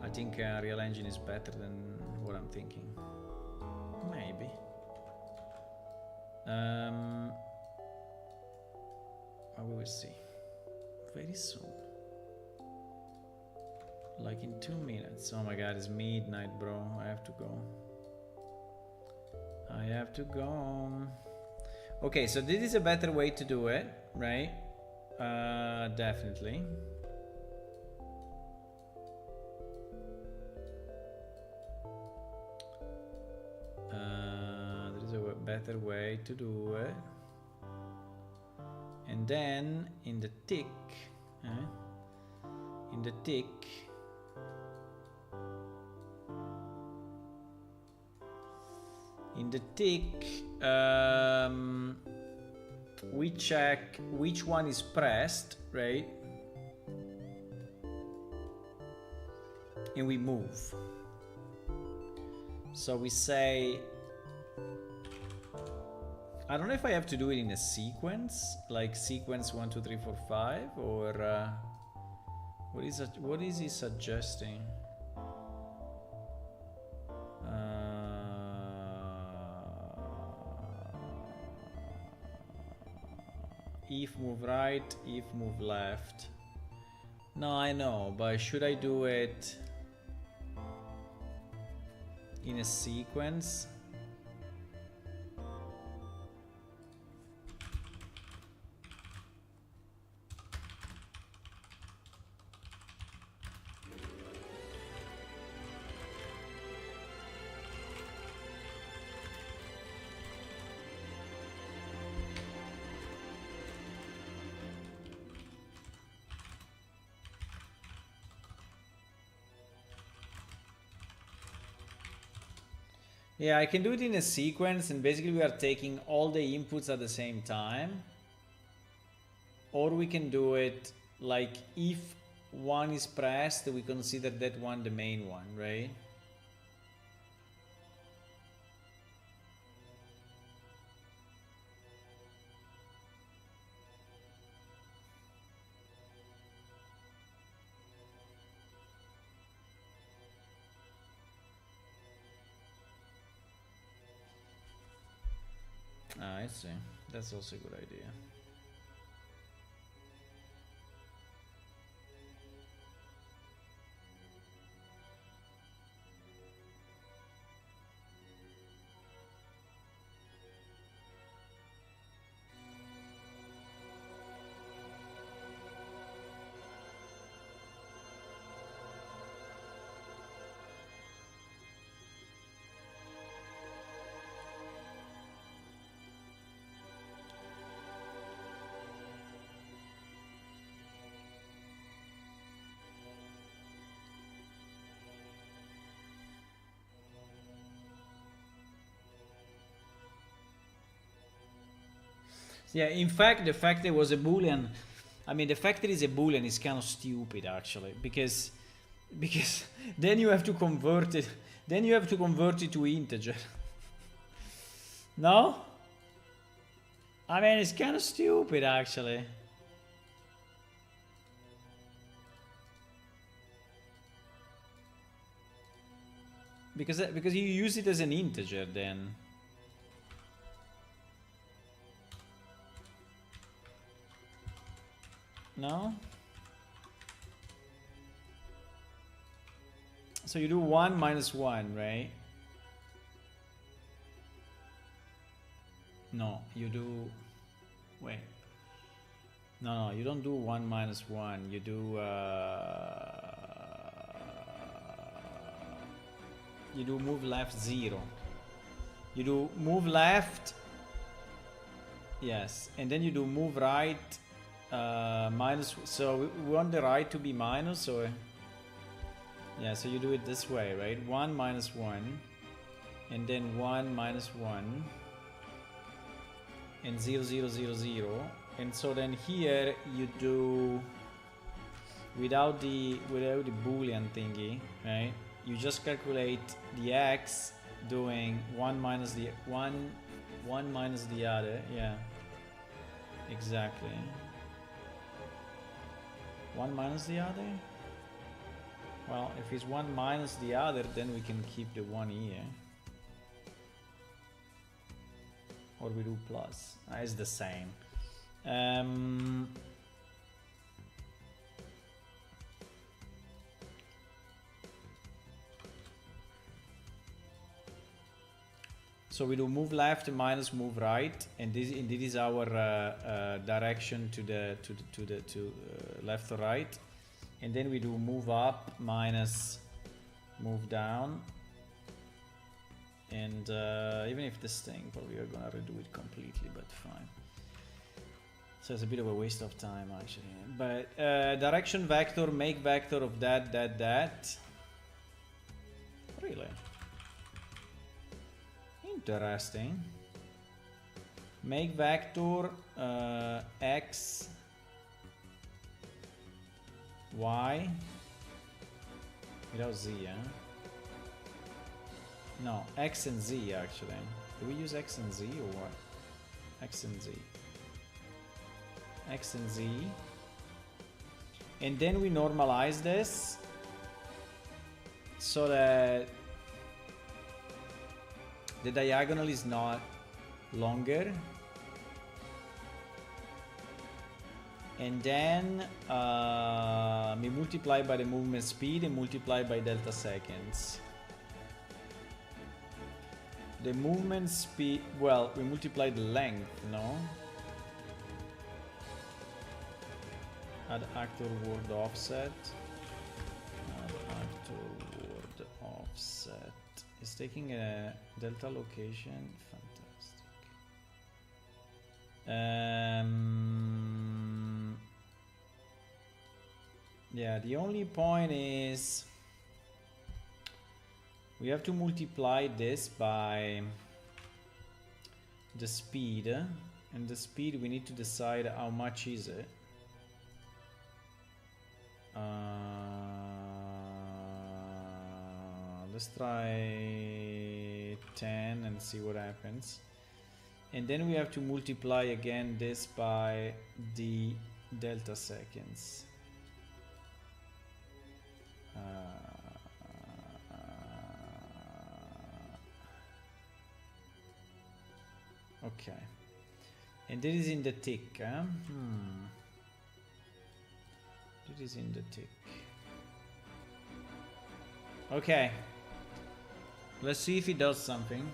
I think Real Engine is better than what I'm thinking. Maybe. We will see. Very soon. Like in 2 minutes. Oh my god, it's midnight, bro. I have to go. Okay, so this is a better way to do it, right? Definitely. There is a better way to do it. And then in the tick, in the tick, we check which one is pressed, right? And we move. So we say, I don't know if I have to do it in a sequence, like sequence 1, 2, 3, 4, 5, or what is he suggesting? If move right, if move left. No, I know, but should I do it in a sequence? Yeah, I can do it in a sequence, and basically we are taking all the inputs at the same time. Or we can do it like if one is pressed, we consider that one the main one, right? Ah, I see. That's also a good idea. Yeah, in fact, the fact there was a boolean, I mean, the fact that it's a boolean is kind of stupid actually, because then you have to convert it. Then you have to convert it to integer. No? I mean, it's kind of stupid actually. Because you use it as an integer then. No? So you do 1 minus 1, right? No, you do... Wait. No, you don't do 1 minus 1. You do... you do move left 0. You do move left... Yes, and then you do move right... minus, so we want the right to be minus, or yeah, so you do it this way, right? 1 minus 1, and then 1 minus 1, and 0 0 0 0, and so then here you do without the boolean thingy, right? You just calculate the x doing 1 minus the one minus the other, yeah, exactly. 1 minus the other? Well, if it's 1 minus the other, then we can keep the 1 here. Or we do plus. It's the same. So we do move left minus move right, and this is our direction to left or right, and then we do move up minus move down, and even if this thing probably are gonna redo it completely, but fine. So it's a bit of a waste of time actually. But direction vector, make vector of that. Really? Interesting. Make vector x, y, without z, huh? No, x and z actually. Do we use x and z or what? X and z. X and z. And then we normalize this so that the diagonal is not longer. And then we multiply by the movement speed and multiply by delta seconds. The movement speed, well, we multiply the length, no? Add actor word offset. Add actor word offset. It's taking a delta location. Fantastic. Yeah, the only point is we have to multiply this by the speed, and the speed we need to decide how much is it. Let's try 10 and see what happens. And then we have to multiply again this by the delta seconds. Okay. And this is in the tick, huh? It is in the tick. Okay. Let's see if it does something.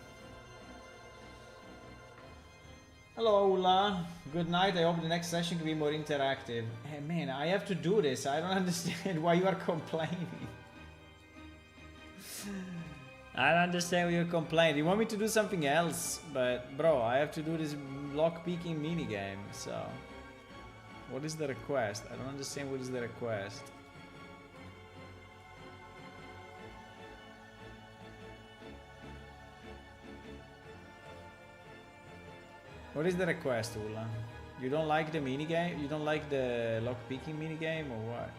Hello, Ula. Good night. I hope the next session can be more interactive. Hey, man, I have to do this. I don't understand why you are complaining. I don't understand why you're complaining. You want me to do something else? But, bro, I have to do this lockpicking minigame, so... What is the request? I don't understand what is the request. What is the request, Ula? You don't like the minigame? You don't like the lockpicking minigame or what?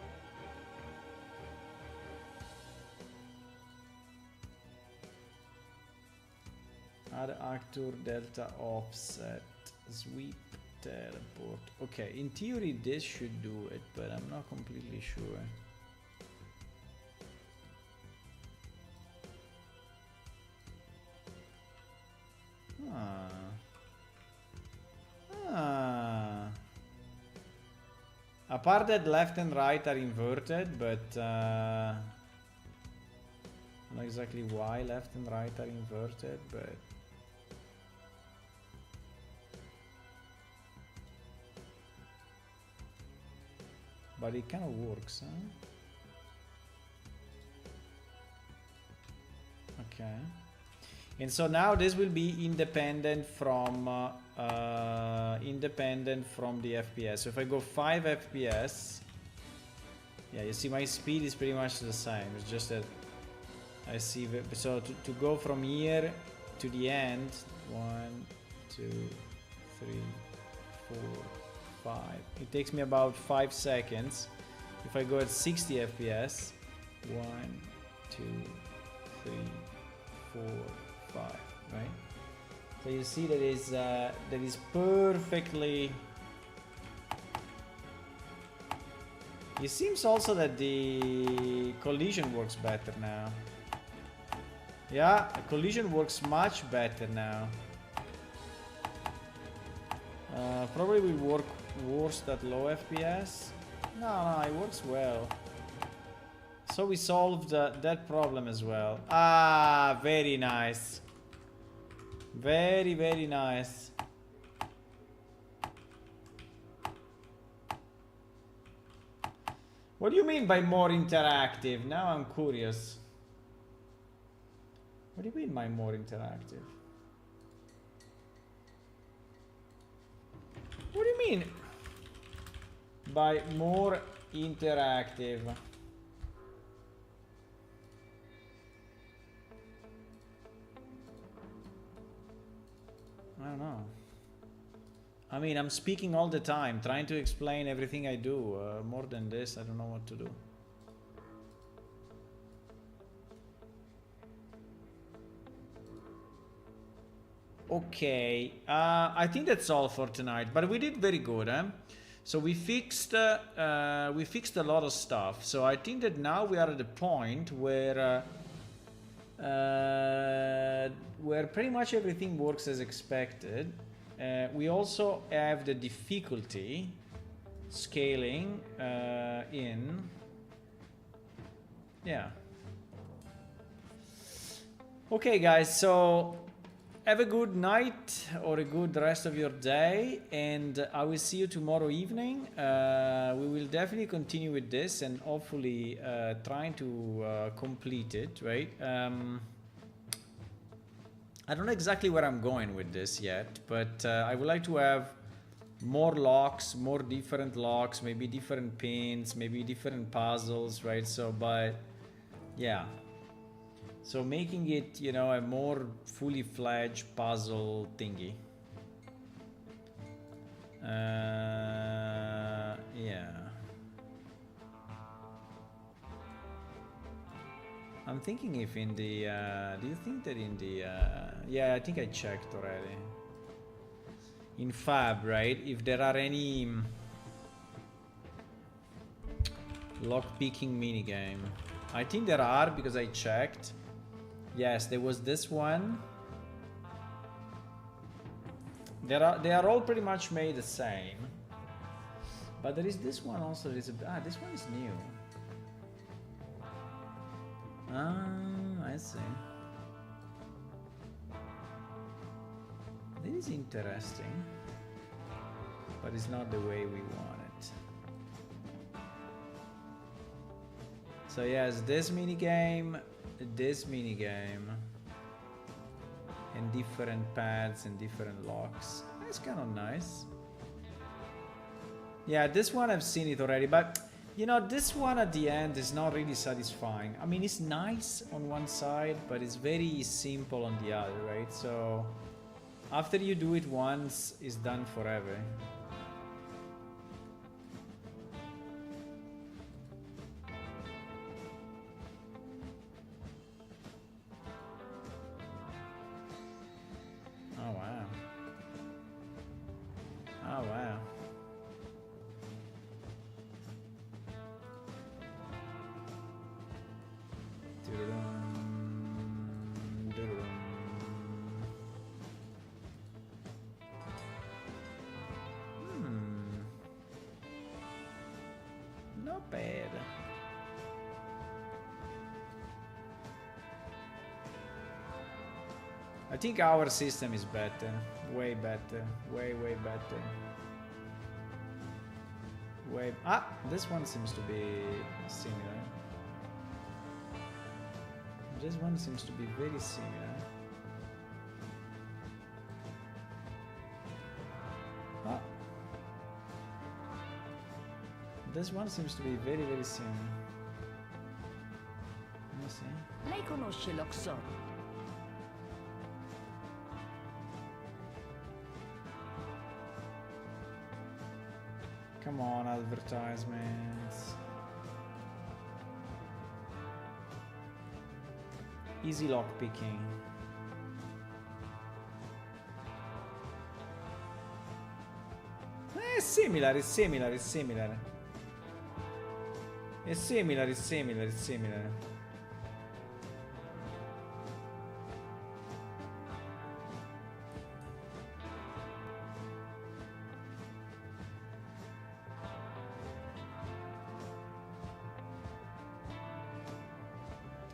Add actor delta offset sweep teleport. Okay, in theory this should do it, but I'm not completely sure. Apart that left and right are inverted, but not exactly why left and right are inverted, but it kind of works, huh? Okay. And so now this will be independent from the FPS. So if I go 5 FPS, yeah, you see my speed is pretty much the same. It's just that I see. So to go from here to the end, 1, 2, 3, 4, 5. It takes me about 5 seconds. If I go at 60 FPS, 1, 2, 3, 4, 5, right? So you see that is perfectly. It seems also that the collision works better now. Yeah, collision works much better now. Probably will work worse at low FPS. No, it works well. So we solved that problem as well. Ah, very nice. Very, very nice. What do you mean by more interactive? Now I'm curious. What do you mean by more interactive? What do you mean? by more interactive. I don't know. I mean, I'm speaking all the time, trying to explain everything I do. More than this, I don't know what to do. Okay, I think that's all for tonight, but we did very good, eh? So we fixed a lot of stuff. So I think that now we are at the point where pretty much everything works as expected. We also have the difficulty scaling in. Yeah. Okay, guys, so have a good night or a good rest of your day, and I will see you tomorrow evening. We will definitely continue with this and hopefully trying to complete it, right? I don't know exactly where I'm going with this yet, but I would like to have more locks, more different locks, maybe different pins, maybe different puzzles, right? So, but yeah. So making it, you know, a more fully fledged puzzle thingy. Yeah. I'm thinking if in the, do you think that in the, yeah, I think I checked already. In Fab, right? If there are any lockpicking minigame. I think there are because I checked. Yes, there was this one. They are all pretty much made the same. But there is this one also. This one is new. Ah, I see. This is interesting, but it's not the way we want it. So yes, this minigame, and different pads and different locks. That's kind of nice. Yeah, this one I've seen it already, but you know, this one at the end is not really satisfying. I mean, it's nice on one side, but it's very simple on the other, right? So after you do it once, it's done forever. Oh wow. Oh wow. Not bad. I think our system is better. Way better. Way better. This one seems to be similar. This one seems to be very similar. This one seems to be very similar. Let me see. Lei conosce l'Oxo? Come on, advertisements. Easy lockpicking. It's similar. It's similar.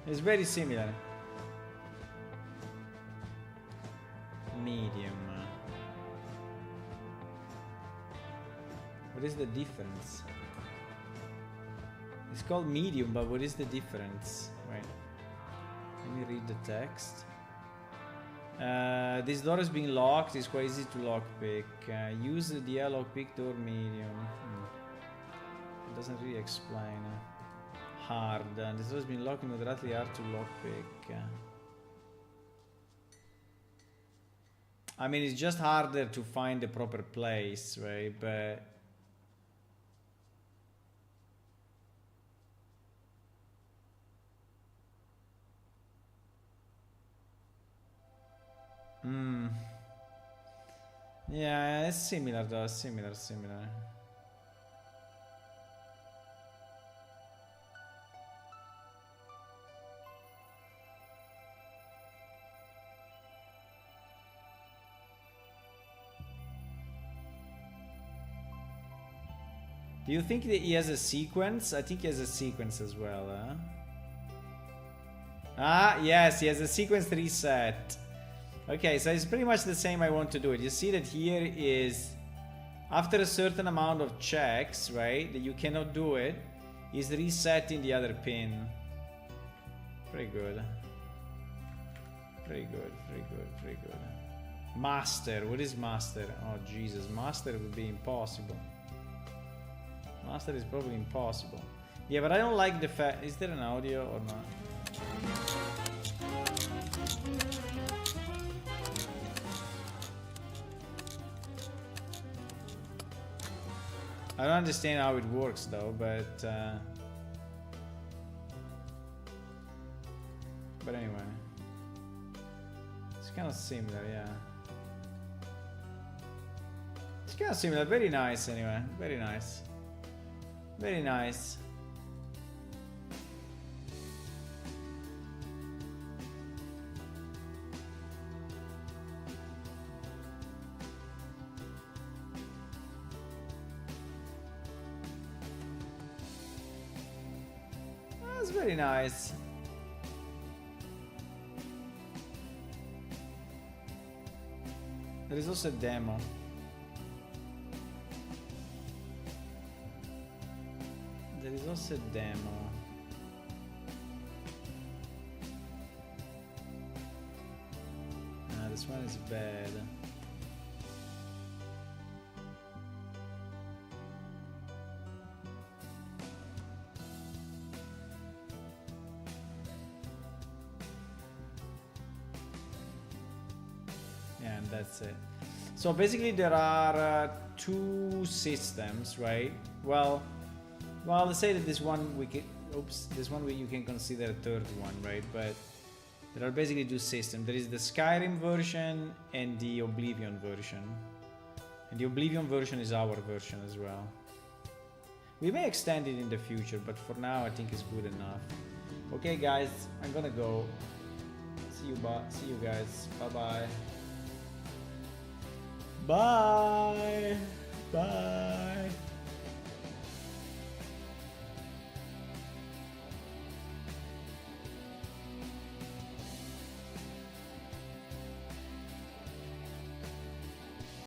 It's very similar. Medium. What is the difference? It's called medium, but what is the difference? Wait. Let me read the text. This door has been locked. It's quite easy to lockpick. Use the lockpick door medium. doesn't really explain. Hard. This has been locked moderately hard to lockpick. I mean, it's just harder to find the proper place, right? But yeah, it's similar though, similar. Do you think that he has a sequence? I think he has a sequence as well, huh? Ah, yes, he has a sequence reset. Okay, so it's pretty much the same I want to do it. You see that here is, after a certain amount of checks, right, that you cannot do it, is resetting the other pin. Pretty good. Pretty good. Master, what is master? Oh, Jesus, master would be impossible. Master is probably impossible. Yeah, but I don't like the fact... Is there an audio or not? I don't understand how it works though, but anyway. It's kind of similar, yeah. It's kind of similar, very nice anyway, very nice. Very nice. That's very nice. There is also a demo. There is also a demo. Ah, this one is bad. Yeah, and that's it. So basically there are two systems, right? Well, let's say that this one we can, this one you can consider a third one, right? But there are basically two systems. There is the Skyrim version and the Oblivion version. And the Oblivion version is our version as well. We may extend it in the future, but for now I think it's good enough. Okay guys, I'm gonna go. See you guys. Bye-bye. Bye. Bye.